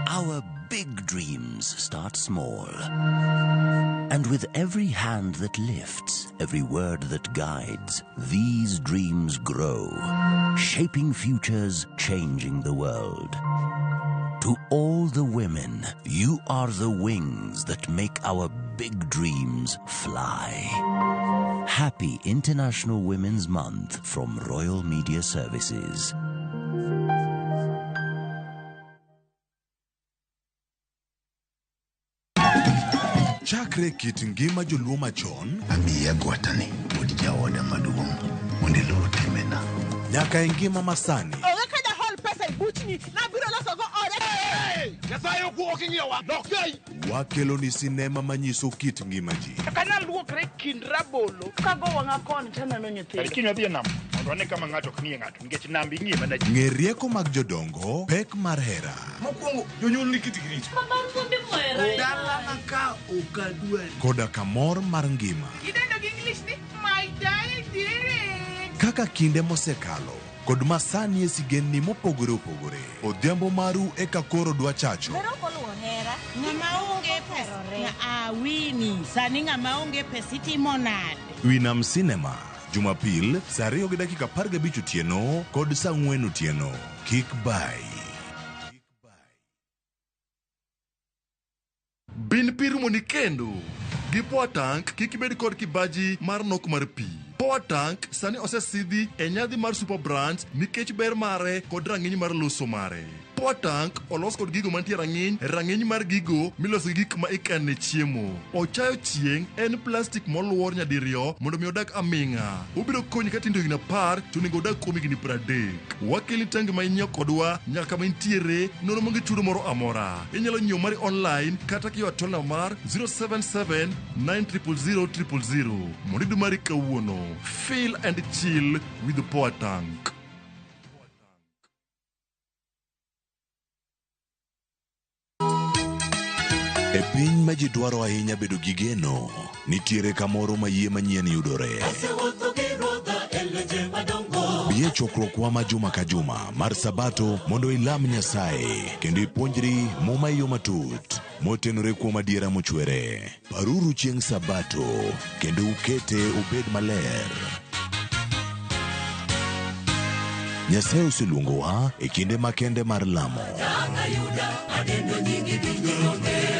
Our big dreams start small. And with every hand that lifts, every word that guides, these dreams grow, shaping futures, changing the world. To all the women, you are the wings that make our big dreams fly. Happy International Women's Month from Royal Media Services. Chakre kit ngima joluo machon, amiya gwatani mod jaoda maduong' mondo iluor timena. Nyaka ngima masani. Owe kada hol pesa ibuchni na biro loso go ore. Nyasaye ku oking'iewa lokei. Wakelo ni sinema manyiso kit ngima ji. Kana luokre kind rabolo kago wang'a koni tena no nyithindo. Kino dhi nam. Ondone kama ng'ato knie ng'ato nikech nambi ng'ie mana ji. Ng'e rieko mag jodongo, pek mar hera. Mokwongo jonyuol ni kitigrit. Dala ka okadwa. Koda kamor mar ngima. Idendo gi English ni my darling. Kaka kinde mosekalo kod masani esigenni mopogore opogore. Odhiambo maru eka koro dwa chacho. Ng'ama onge pesa. Wini sani ng'ama onge pesa itimo nade? Winam Cinema Jumapil saa 2:15 otieno kod saa 4 otieno. Kik bai. Bin pirumo ni kendo gi Power Tank kik ibed kod kibaji mar nok mar pi. Power Tank sani osesidhi e nyadhi mar Super Brands nikech ber mare kod rang'iny mar loso mare. Power tank olos kod gigo mantie rang'iny mar gigo miloso gi gik ma ikane chiemo. Ochayo chieng' en plastik moluor nyadiriyo mondo mi odak aming'a. Obiro konyi ka tindo higni 10 to onego odag kuom higni 30. Wakeli tangi ma inyiewo kodwa nyaka kama intiere nono monge chudo moro amora. Inyalo nyiewo mari online kata kiwa tolna mar 077 900 000 mondo idu mari kawuono. Feel and chill with the Power tank. E piny ma ji dwaro ahinya bedo gi geno, nitiere kamoro ma yie manyien yudore. Biye chokruokwa ma juma ka juma mar Sabato mondo ilam Nyasaye kendo ipuonjri muma yo matut motenore kuom adiera mochwere. Paruru chieng' Sabato kendo ukete obed maler. Nyasaye oseluongowa e kinde makende mar lamo.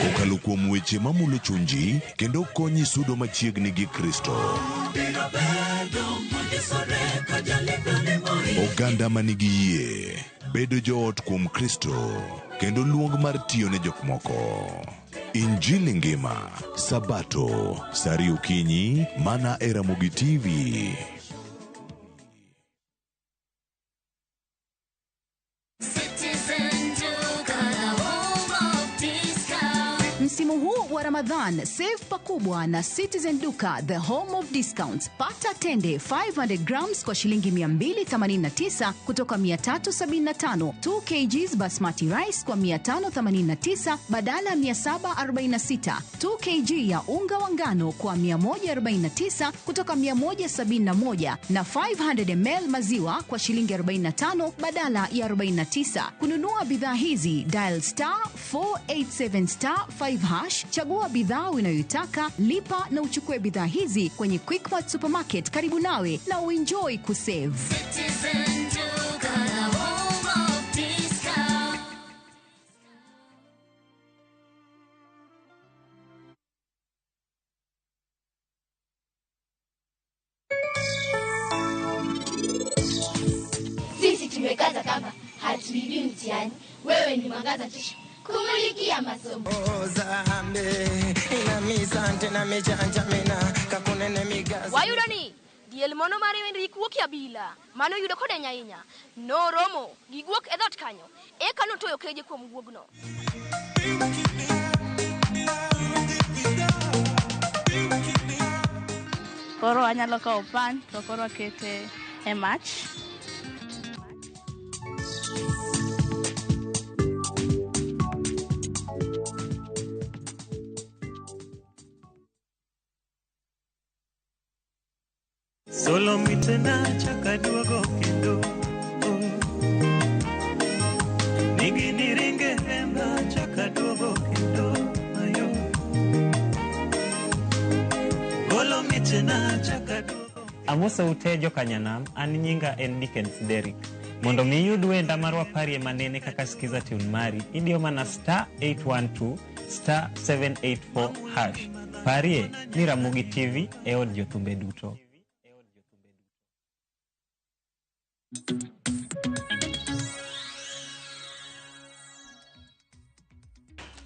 Kokalo kuom weche mamulo chunji kendo konyi sudo machiegni gi Kristo. Oganda manigi yie bedo joot kuom Kristo kendo luong mar tiyo ne jok moko. Injili ngima Sabato sari okinyi mana e Ramogi TV. Msimu huu wa Ramadhan, save pakubwa na Citizen Duka, the home of discounts. Pata tende 500 grams kwa shilingi 289 kutoka 375. 2 kgs basmati rice kwa 589 badala 746. 2 kg ya unga wa ngano kwa 149 kutoka 171 na 500 ml maziwa kwa shilingi 45 badala ya 49. Kununua bidhaa hizi, dial *487*5 hash, chagua bidhaa unayoitaka, lipa na uchukue bidhaa hizi kwenye Quickmart Supermarket karibu nawe na uenjoy kusave. Sisi tumekaza kama hatuibi mtihani, wewe ni mwangaza kisha kumulikia masomo. Wayudoni diel mono mari wendi kuoki abila mano yudo kode nyainya no romo giguok e dot kanyo e kano toyo keje kuom guogno. Koro anyalo kawo pan to koro akete e mach. Solo mitena chaka duogo kendo Nigi niringe ema chaka duogo kendo ayo Solo mitena chaka duogo Amosa utejo kanyanam an nyinga en Dickens Derrick. Mondo mi yud wenda marwa parie manene kaka sikiza tune mari idio mana *812 *784 hash. Parie ni Ramogi TV e od jothumbe duto.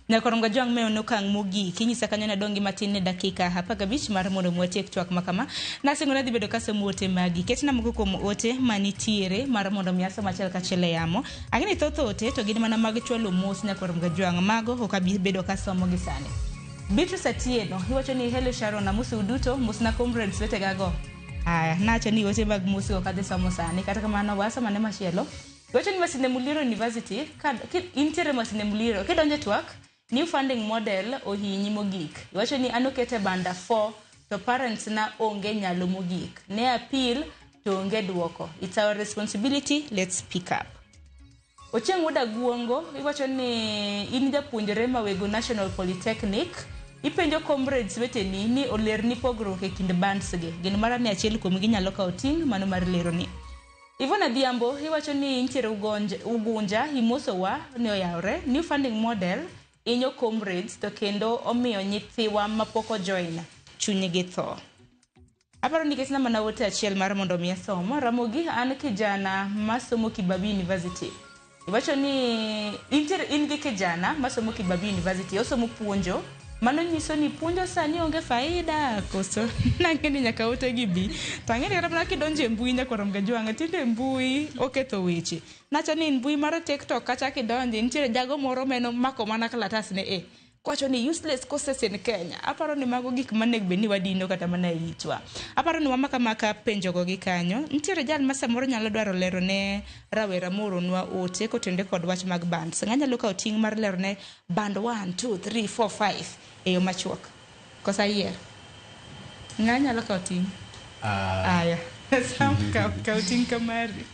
Nyakoronga jwang meo nokang mugi kinyisa kanyo na dongi matin ne dakika hapa gabich mar mondo mwatiek twak makama na singo na dhi bedo kase muote magi ketina moko kuom ote manitiere mar mondo miaso machal kachele yamo agini thotho ote to gini mana mag chwalo mos nyakoronga jwang mago okabi bedo kasomo gi sani. Beatrice Atieno hiwacho ni hello Sharon na musu uduto musna comrades wete gago. Aya nacho ni ote mag musu okadhi somo sani kata kamano wasa mane machielo. Hiwacho ni Masinde Muliro University intiere Masinde Muliro kidonje twak new funding model ohinyi mogik. Iwacho ni anokete banda 4 to parents na onge nyalo mogik. Ne appeal to onge duoko. It's our responsibility, let's pick up. Ochieng' Wuda Guongo, iwacho ni in japuonjre mawego National Polytechnic, ipenjo comrades weteni ni olerni pogruok e kind bands ge. Gin mara ni achiel kuom gi nyalo kawo ting' mano mar leroni. Ivona Diambo, iwacho ni intiere Ugunja, imosowa ni oyawre, new funding model, inyo comrades to kendo omiyo nyithiwa mapoko join chunye gi tho. Aparo nikech na mana wote achiel mar mondo mi asomo Ramogi an kijana masomo Kibabii University. Iwacho ni in gi kijana masomo Kibabii University, osomo puonjo, mano nyiso ni puonjo sani onge faida koso nang'eni nyaka ote gi bi. Tang'eni kata mana kidonje mbui Nyakorom Gajwanga tinde mbui oketho weche. Nacho ni mbui mar TikTok kacha kidonje nitiere jago moro meno mako mana kalatas ne kwacho ni useless courses in Kenya. Aparo ni mago gik manego be ni wadino kata mana itwa. Aparo ni maka penjo go gi kanyo. Nitiere jal ma samoro nyalo dwaro lero ne rawera moro nwa ote kotende kod wach mag bands. Ng'anyalo kawo ting' mar lero ne band 1, 2, 3, 4, 5 e yo machuok. Kosa yier. Ng'anyalo kawo ting'. Aya. Sam kauting kamari.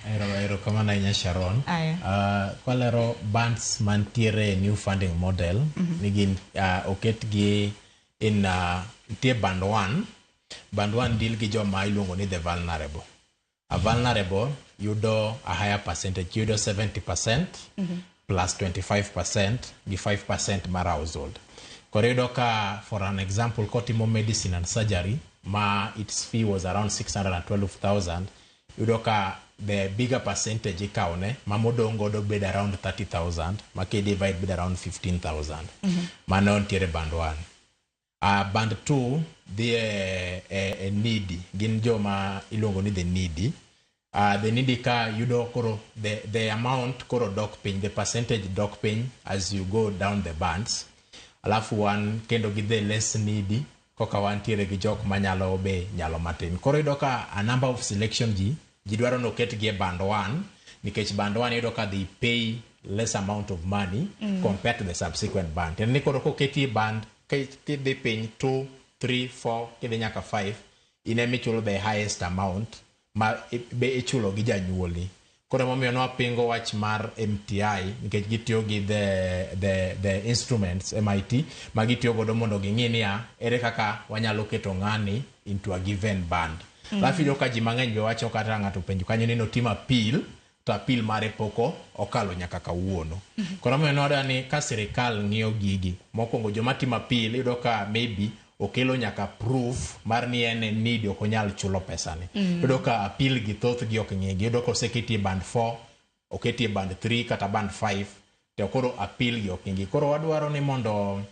Ero kamana inya Sharon. Kwa lero bands mantiere new funding model nigin oket gi in tie band 1. Band 1 deal gi joma iluongo ni the vulnerable. A vulnerable yudo a higher percentage, yudo 70% plus 25% gi 5% mar household. Koredo ka for an example kotimo medicine and surgery its fee was around 612,000. Udoka the bigger percentage ikaone mamodongo do bed around 30,000. Make divide bed around 15,000. Manon tiere band 1. Band 2 the needy. Ginjo ma ilongo ni the needy. The needy ka yudo koro the amount koro dock pin, the percentage dock pin as you go down the bands. Alafu one kendo gi the less needy. Koka wantiere gi jok manyalo be nyalo matin. Koro yudo ka a number of selection ji dwaro no ket gi band 1 nikech band 1 yudo ka they pay less amount of money compared to the subsequent band. Yani koro ko keti band kidhi piny 2, 3, 4 kidhi nyaka 5 inemi chulo the highest amount ma be ichulo gi janyuoli. Koro momiyo no pingo wach mar MTI nikech gitiyo gi the instruments MIT ma gitiyo godo mondo ging'inia ere kaka wanyalo keto ng'ani into a given band. Lafi ka ji mang'eny be wacho kata ng'ato penjo kanyo ni notim appeal to appeal mare poko okalo nyaka kawuono. Koro momiyo no ni ka sirikal ng'iyo gigi mokwongo joma timo appeal yudo ka maybe okelo nyaka proof mar ni ene need okonyal chulo pesa ni. Yudo ka appeal gi thoth gi ok ng'igi. Yudo ka oseketi band 4, oketi band 3 kata band 5 to koro appeal gi ok ng'igi. Koro wadwaro ni mondo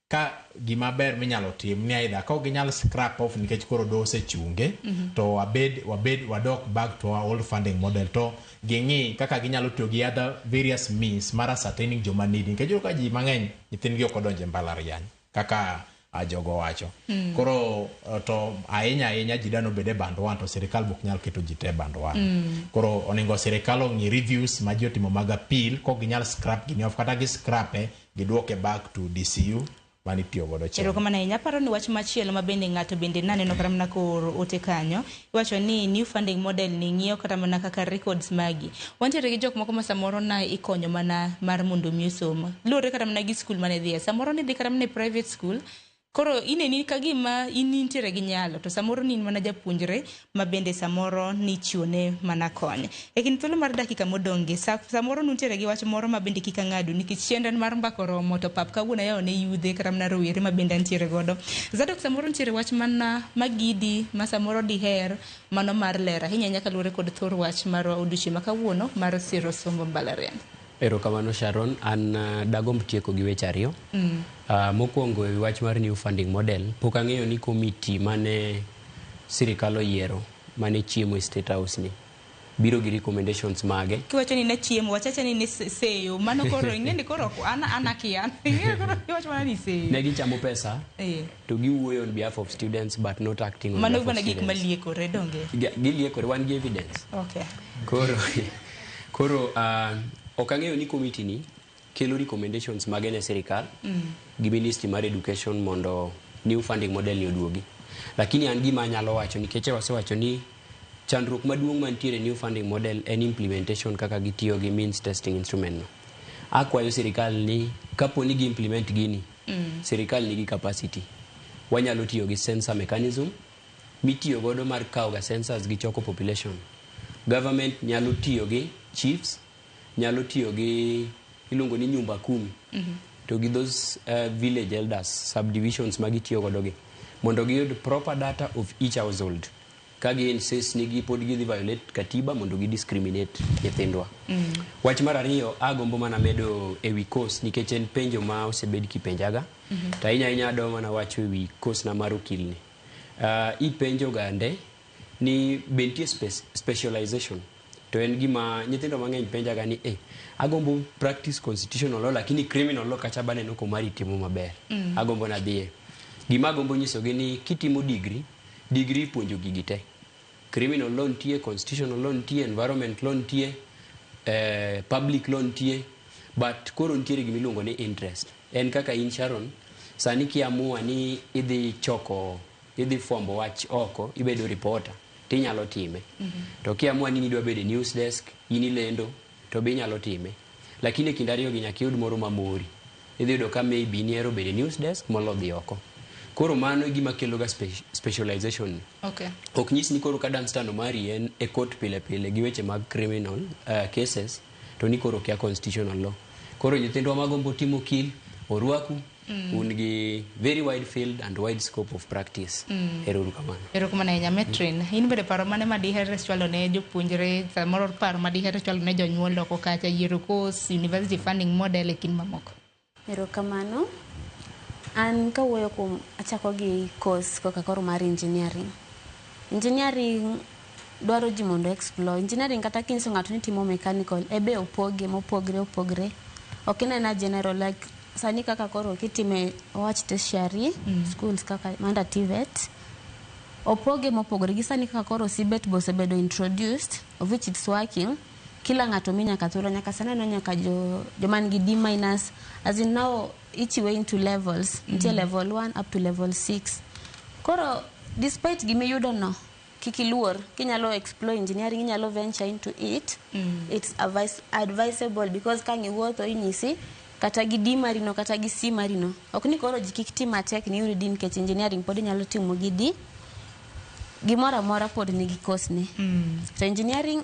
ka gima ber minyalo tim ni aidha ka ginyal scrap off nikech koro dose chunge to wadok back to our old funding model to ging'i kaka ginyalo tiyo gi other various means mar ascertaining joma need. Nikech ka ji mang'eny nyithindgi ok odonje mbalariany kaka jogo wacho. Koro to ahinya ji dano bede band 1 to sirikal bok nyal keto ji te band 1. Koro oningo sirikal ong'i reviews ma ji otimo mag appeal ko ginyal scrap gini off kata gi scrape giduoke back to DCU mani tiyo godo chelo. Kama na inyaparo ni wach machielo mabende ng'ato bende naneno kata mana koro ote kanyo iwacho ni new funding model ni ng'iyo kata mana kaka records magi. Wantiere gi jok moko ma samoro na ikonyo mana mar mondo mi somo. Lure kata mana gi school mane dhie. Samoro ni dhi kata mana private school. Koro ineni ka gima intiere gi nyalo to samoro ni mana japuonjre ma bende samoro ni chione mana konye. Kin thuolo mar dakika modonge samoro nutiere gi wach moro ma bende kika ng'adu nikech chienden mar mbako romo to pap kawuono yawo ne yudhe kata mana rowere ma bende ntiere godo. Zadok samoro ntiere wach mana magidi ma samoro diher mano mar lera hinya nyaka lure kod thor wach mar oduchi ma kawuono mar siro sombo mbalariany. Erokamano Sharon, an dagomb tieko gi weche ariyo. Mokwongo e wach mar new funding model, pok ang'eyo ni committee mane sirikal oyiero mane chiemo e State House ni biro gi recommendations mage. Kiwacho ni ne chiemo, wachacha ni ne seyo, mano koro ing'eni koro anakian. Kiwacho mana ni seyo. Ne gichamo pesa to giwuoyo on behalf of students but not acting on behalf of students. Mano gik maliekore donge. Giliekore, wan gi evidence. Okay. Koro ok ang'eyo ni committee ni kelo recommendations mage ne sirikal gi Ministry mar Education mondo new funding model ni oduogi. Lakini an gima anyalo wacho nikech wasewacho ni chandruok maduong' mantiere new funding model en implementation kaka gitiyo gi means testing instrument no. Akwayo sirikal ni kapo ni gi implement gini sirikal nigi capacity. Wanyalo tiyo gi sensor mechanism mitiyo godo mar kawo ga sensors gi choko population. Government nyalo tiyo gi chiefs, nyalo tiyo gi ilongo ni nyumba 10 to gi those village elders subdivisions magitiyo godo gi mondo giyud proper data of each household kagi insist ni pod gidhi violate katiba mondo gi discriminate nyithindwa. Wach mar ariyo agombo mana medo ewi course nikech en penjo ma osebed kipenjaga. To ahinya do mana wacho ewi course na mar okilni. Ipenjo gande ni bentie specialization. To en gima nyithindo mang'eny penjaga ni agombo practice constitutional law lakini criminal law kacha bane no komari timo maber. Agombo na dhie. Gima agombo nyisogi ni kitimo degree puonjo gigi te. Criminal law ntie, constitutional law ntie, environment law ntie, public law ntie, but koro ntiere gimiluongo ni interest. En kaka in Sharon, sani kiamua ni idhi fombo wach oko, ibedo reporter, tinyalo time. To kiamua ni idwa bedo news desk, inilendo, to be inyalo time. Lakini kindariyo gi nyaka yud moro mamori. Idhi yudo ka maybe niero bedo news desk molo dhi oko. Koro mano gima kelo ga specialization. Okay. Ok nyis ni koro ka dance stand mari en e court pile gi weche mag criminal cases to ni koro kia constitutional law. Koro nyithindwa magombo timo okil orwaku un gi very wide field and wide scope of practice. Erouru kamano. Erokamano ahinya Metrin. In bende paro mane ma diher chwalo ne jopuonjre samoro paro ma diher chwalo ne jonyuol oko kacha yiero course university funding model e kin mamoko. Erokamano. An kawuoyo kuom achako gi course koka koro mar engineering. Engineering dwaro ji mondo explore. Engineering kata kinyiso ng'ato ni timo mechanical ebe opogre. Ok inena general like sani kaka koro kitime wach tertiary schools kaka manda TVET. Opoge mopogre gi sani kaka koro CBET bosebedo introduced of which it's working. Kila ng'ato minyaka thuolo nyaka sana no nyaka joman gi D- as in now each way into levels until level 1 up to level 6. Koro despite gimiyudo no kikiluor kinyalo explore engineering inyalo venture into it. It's advisable because kangi wuotho inyisi kata gi D marino kata gi C marino. Ok ni koro jikikti matek ni yuri din kech engineering pod inyalo timo gi D. Gimora mora pod nigi course ne. So engineering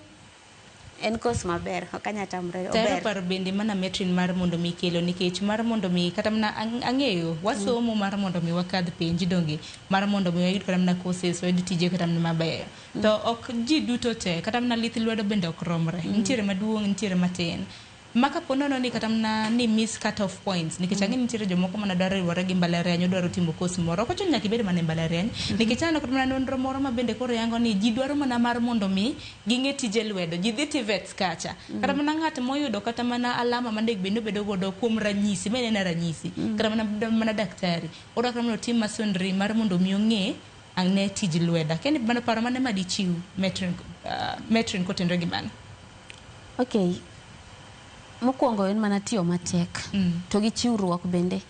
en course maber okanya tamre ober. Tero paro bende mana Metrin mar mondo mi kelo nikech mar mondo mi kata mana ang'eyo wasomo mar mondo mi wakadh penji donge mar mondo mi wayud kata mana courses wayud tije kata mana maber. To ok ji duto te kata mana lith lwedo bende ok romre. Nitiere maduong' nitiere matin. Maka ponono ni kata mana ni miss cut off points nikech ang'e nitiere jomoko mana dwaro riwore gi mbalariany dwaro timo course moro ok chuno nyaka ibed mana mbalariany nikech aneno kata mana nonro moro ma bende koro yango ni ji dwaro mana mar mondo mi ging'e tije lwedo ji dhi TVET kacha kata mana ng'at moyudo kata mana alama mande bende bedo godo kuom ranyisi menena ranyisi kata mana daktari odwa kata mana tim masonry mar mondo mi ong'e ang'e tij lweda kendi mana paro mane ma dichiw Metrin kotenre gi mano. Okay. Mokwongo en mana tiyo matek to gi chiwruok bende.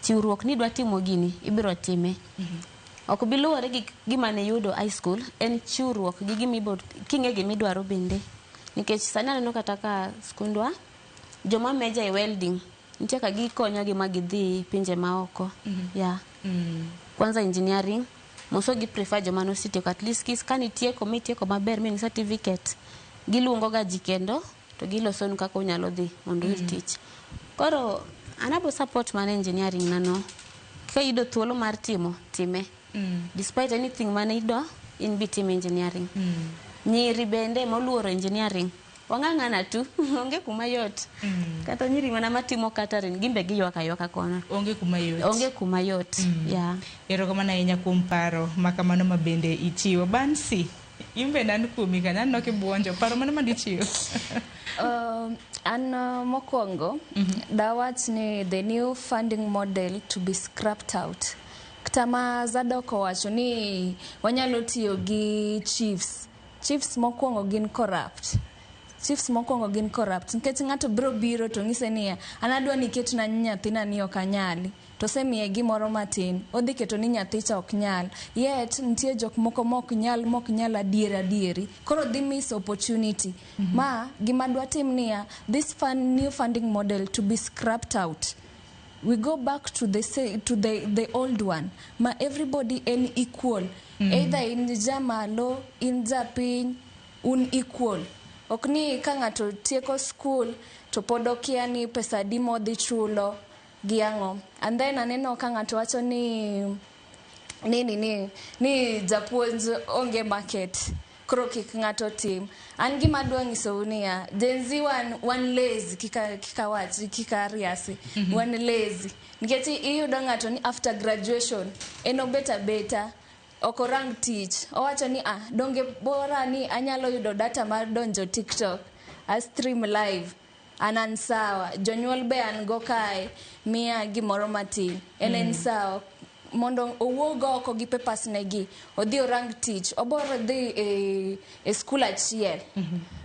Chiwruok ni dwa timo gini ibiro time. Ok biluwore gi gima ne yudo high school en chiwruok gi gimibod kinge gimidwaro bende. Nikech sani aneno kata ka skundwa joma meja e welding nitie ka gikonyo gi magidhi pinje maoko. Kwanza engineering moso gi prefer joma no sitieko at least kanitieko mitieko maber meaning certificate giluongo ga jikendo to gilosonu kaka unyalo dhi mondo tich. Koro anabo support man engineering nano. Ka ido thuolo mar time. Despite anything man ido in bitim engineering. Nyiri bende moluoro engineering. Wang'ang'ana tu onge kuma yot. Kata nyiri mana matimo catering gimbe giywaka kono. Onge kuma yot. Erokamano ahinya kuom paro makamano mabende ichiwo. Bansi imbe nan kuomi ka nan noke buonjo paro mana madichiwo. An mokwongo dawach ni the new funding model to be scrapped out. Kama Zadoko wacho ni wanyalo tiyo gi chiefs mokwongo gin corrupt. Nikech ng'ato biro biro to ng'ise niya an adwa ni ketna nyathina ni ok anyali to semiye gimoro matin odhi keto ni nyathicha ok nyal yet nitie jok moko mok nyal adieri koro dhi miss opportunity. Ma gima dwa tim niya this new funding model to be scrapped out. We go back to the old one ma everybody en equal. Either in jamalo in japiny un equal. Ok ni ka ng'ato tieko school to pod okia ni pesa di modhi chulo gi ang'o. And then aneno ka ng'ato wacho ni ni japuonj onge market koro kik ng'ato tim. An gima dwa nyiso unia Gen Z wan lazy kika wachi kika riasi wan lazy nikech iyudo ng'ato ni after graduation eno beta okorang tich owacho ni donge bora ni anyalo yudo data mar donjo TikTok a stream live anan sawa jonyuol be an go kae miya gimoro matin en sawa mondo owuog oko gi papers negi odhi orang tich oboro dhi e school achiel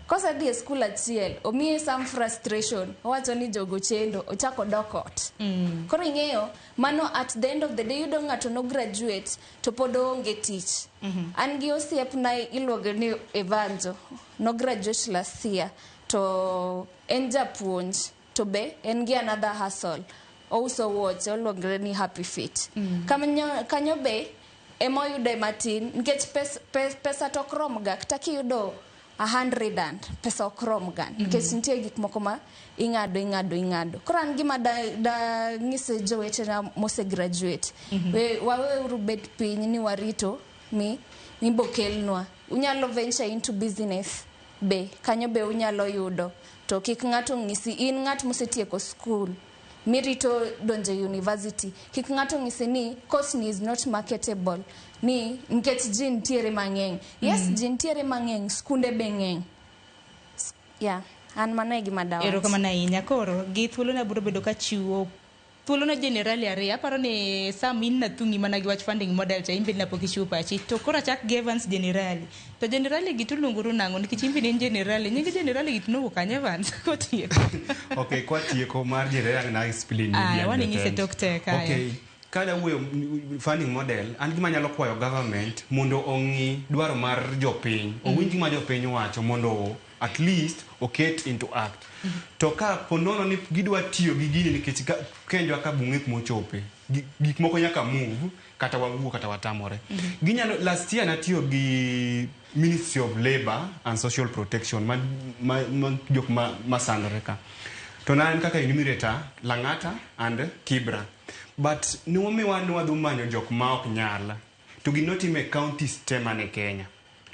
kosa dhi e school achiel omiye some frustration owacho ni jogo chendo ochako dokot koro ing'eyo mano at the end of the day yudo ng'ato no graduate to pod onge tich an gi osiep na iluongo ni Evanjo no graduate last year to en japuonj to be en gi another hustle also watch oluongre ni Happy Fit kanyo be emoyude matin nikech pesa to krom ga kata kiyudo 100 and pesa okrom ga nikech nitie gik moko ma ing'ado koro an gima da ng'ise jowetena mose graduate waweuru bet piny ni warito mi bokelnwa unyalo venture into business be kanyo be unyalo yudo to kik ng'ato ng'isi in ng'at mosetieko school mirito donje university kik ng'ato ng'isi ni course ni is not marketable ni nikech ji ntiere mang'eny yes ji ntiere mang'eny skunde be ng'eny an mana gima dawa erokamano ahinya koro gi thuolo na biro bedo ka chiwo thuolo na generali ariyo aparo ni Samin na thungi mana gi wach funding model cha imbe na pok ichiwo pachi to koro chak Evans generali to generali gitu lunguru nango nikech imbe ni generali nyingi generali gitu no kanye Evans kotieko okay kwatieko mar generali na explain wani ngise dokte kaya okay kada wuyo funding model an gima nyalo kwayo government mondo ong'i dwaro mar jopiny owinji ma jopiny wacho mondo at least oket into act to ka ponono ni gidwa tiyo gi gini nikech kenjwa ka bung'e mochope gik moko nyaka move kata wawuo kata watamore ginyalo last year natiyo gi Ministry of Labor and Social Protection jok masandore ka to nan kaka enumerator Lang'ata and Kibra but nomiwa wadhi manyo jok ma ok nyal to ginotime counties te mane Kenya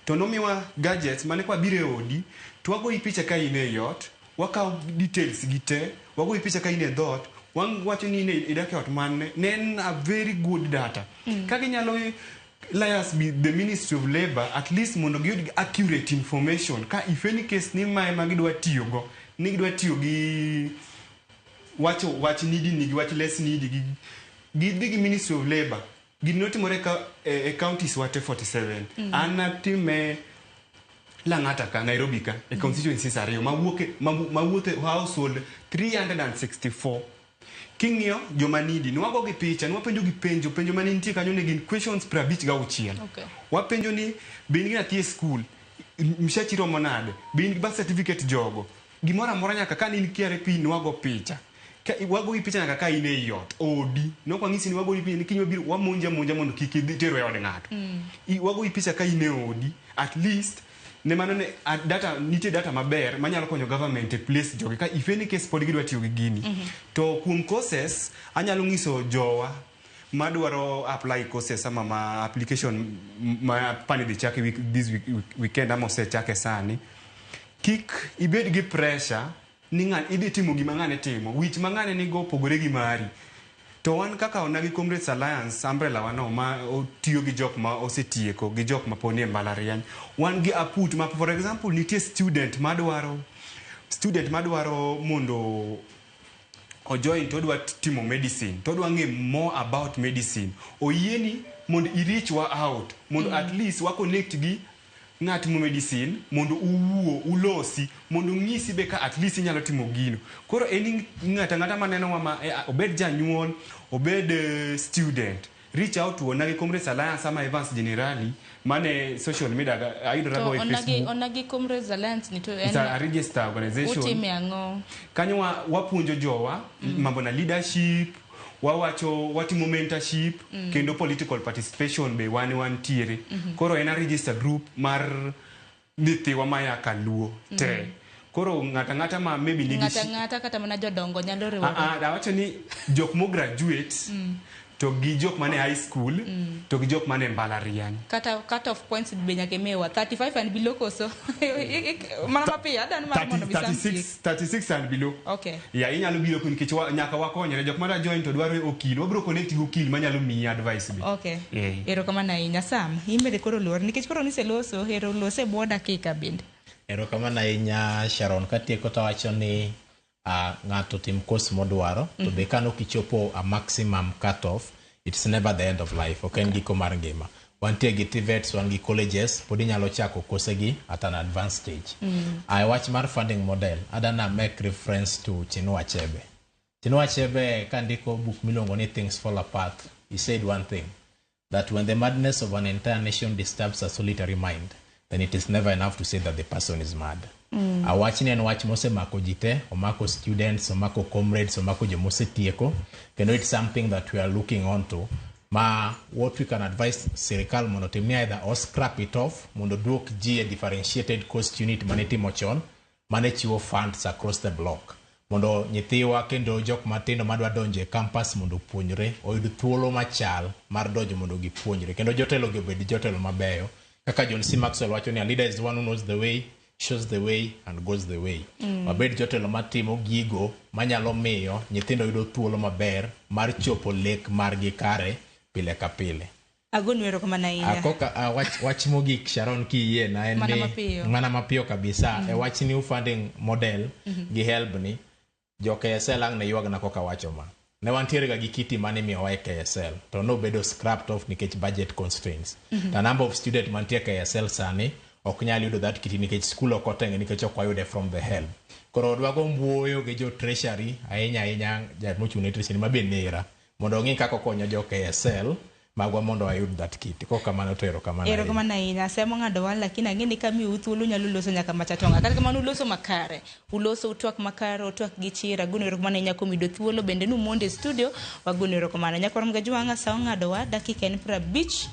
to nomiwa gadgets mane kwa bire odi to wago ipicha ka ine yot wakaw details gite wago ipicha ka ine dot wacho ni idake ot man nen a very good data kaka nyalo liars be the Ministry of Labor at least mondo giyud accurate information ka if any case ni ma gidwa tiyo go ni gidwa tiyo gi wach nidi ni wach less nidi gi Ministry of Labor ginotimore ka counties wate 47 anatime Lang'ata ka Nairobi ka constituencies ariyo mawuothe household 364 king'iyo joma nidi nwago gi picha nwapenjo gi penjo mane nitie kanyo ne gin questions 56 wapenjo ni bin gi natie school mshachiro monade bin gi birth certificate jogo gimora mora nyaka ka ni KRP nwago picha wago gi picha nyaka ka ine yot odi no kwa ngisi ni wago gi picha nikinyo biro wamonja mondo kikidhitero e od ng'ato wago gi picha ka ine odi at least ne manone data nitie data maber manyalo konyo government e place jogi ka if any case pod gidwa tiyo gi gini to kuom courses anyalo ngiso jowa madwaro apply courses ama ma application ma pani de chake this weekend ama se chake sani kik ibed gi pressure ni idhi timo gima ng'ane timo wich mang'ane ni go pogore gi mari to wan kaka onagi Comrades Alliance umbrella wano ma tiyo gi jok ma osetieko gi jok ma poni e mbalariany wan gi aput ma for example nitie student madwaro mondo ojoin to dwa timo medicine to dwa ng'e more about medicine oyieni mondo reach wa out mondo at least wa connect gi ng'at mo medicine mondo uwuo ulosi mondo ng'isi be ka at least inyalo timo gino koro eni ng'ata maneno ma obed janyuol obed student reach out to onagi Comrades Alliance ama Evans generally mane social media ayudora go e Facebook onagi Comrades Alliance ni to it's a register organization utime ang'o kanyo wapunjo jowa mambo na leadership watimo mentorship kendo political participation be wan tiere koro en a register group mar nithiwa maya Kaluo te koro ng'ata ma maybe nigi ng'ata kata mana jodongo nyalo riwore da wacho ni jok mo graduate to gi jok mane high school to gi jok mane mbalariany. Kata cut off points be nyaka mewa 35 and below koso. Mana mapiyo adan mar mondo bisam. 36 and below. Okay. Ya inyalo biro kun kichwa nyaka wakonyre jok mara join to dwaro okil wabro connect gi okil manyalo miyi advice be. Okay. Ero kamano ahinya Sam, imede koro luor nikech koro niseloso ero lose bwo dakika bende. Ero kamano ahinya Sharon, katieko to wacho ni ng'ato tim course modwaro to be kano kichopo a maximum cut off, it's never the end of life. Ok en giko mar ngima. Wantie gi TVETs, wan gi colleges, pod inyalo chako course gi at an advanced stage. I watch mar funding model. Adana make reference to Chinua Achebe. Chinua Achebe kandiko book miluongo ni Things Fall Apart. He said one thing, that when the madness of an entire nation disturbs a solitary mind, then it is never enough to say that the person is mad. Awachni en wach mosemako jite, omako students, omako comrades, omako jomose tieko. It's something that we are looking on to. What we can advise sirikal mondo timni either or scrap it off, mondo duok ji a differentiated cost unit manitimo chon, mane chiwo funds across the block. Mondo nyithiwa kendo jok matindo madwa donje campus mondo puonjre, oyud thuolo machal mar donjo mondo gipuonjre. Kendo jotelo gi obed jotelo mabeyo. Kaka John C. Maxwell wacho ni a leader is the one who knows the way, shows the way and goes the way. Wabed jotelo matimo gigo manyalo miyo nyithindo yudo thuolo maber mar chopo lek margi kare pile ka pile. Agonwero kama na ina. Akoka wach mogik Sharon kiyie na en mana mapiyo kabisa. Wach ni funding model gi help ni jo KSL ang ne yuag na koka wacho ma. Ne wantiere ga gi kiti mane miyo wa KSL to no bedo scrapped off nikech budget constraints. The number of student mantie KSL sani ok nyal yudo that kiti nikech school ok otenge nikech ok wayude from the help. Koro dwago mbuoyo gi jo treasury ahinya mochune treasury mabe nera mondo ng'i kako konyo jo KSL magwa mondo ayud that kit. Ko kamano to ero kamano. Ero kamano ina semo ngado wala lakini ngeni kami uthulo nyalo loso nyaka machatonga. Kata kamano uloso makare. Uloso utwak makare, utwak gichira. Guno ero kamano nyako mido thuolo bende nu monde studio waguno ero kamano. Nyako ramgajuanga sao ngado wa dakika en pra beach.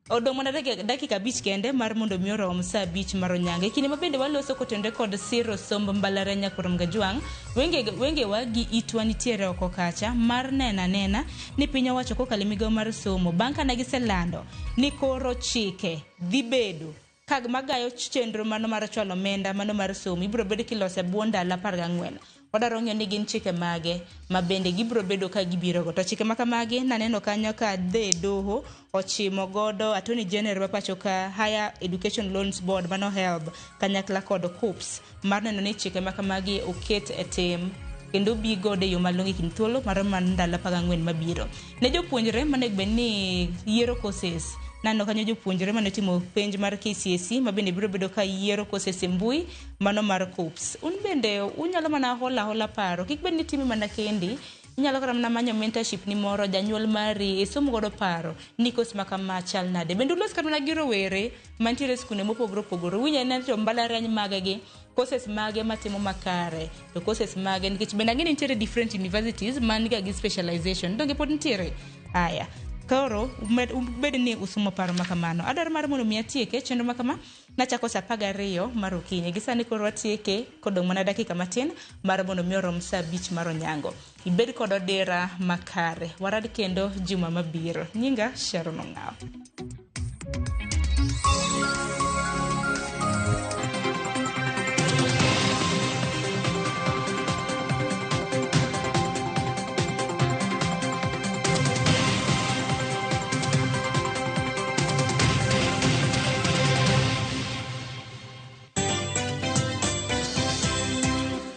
Odo mwana dakika beach kende mar mondo mioro omsa beach maro nyange. Kini mabende waloso kotende kod siro sombo mbalarenya kuram gajuang. Wenge wagi itwani tiere oko kacha. Mar nena ni pinya wacho kokale migao mar somo. Banka nagiselando ni koro chike dhibedo kag magayo chenro mano mar chwalo menda mano mar somo. Ibro bedo kilose buonda la parga ngwen. Wadarongyo ni gin chike mage mabende gibro bedo ka gibiro go to chike maka mage naneno kanyo ka de doho ochimo godo Attorney General pacho ka Higher Education Loans Board mano help kanyakla kod COOPS mar neno ni chike maka mage oket etem kendo bigo de yo malongi kin thuolo mar mandala paga ngwen mabiro ne jopuonjre mane benni yiero courses nano kanyo jopuonjre mane timo penj mar KCSE mabende biro bedo ka yiero courses mbui mano mar COOPS un bende unyalo mana hola paro kik benni timi mana kendi inyalo kara mana manyo mentorship ni moro janyuol mari esomo godo paro ni course makama chal nade bende ulos kata na giro were mantiere skune mopogoro winya ne to mbalariany magagi courses mage matimo makare to courses mage nikech bende ngeni nitiere different universities maniga gi specialization donge pod nitiere aya koro ubedi ni usumo paro makamano adar mar mono miatieke chenro makama nachako sa 12 mar okinyi gisani koro atieke kodong mana dakika matin mar mono mioro sa beach maro nyango ibed kod odera makare warad kendo juma mabiro nyinga Sharon Ongao.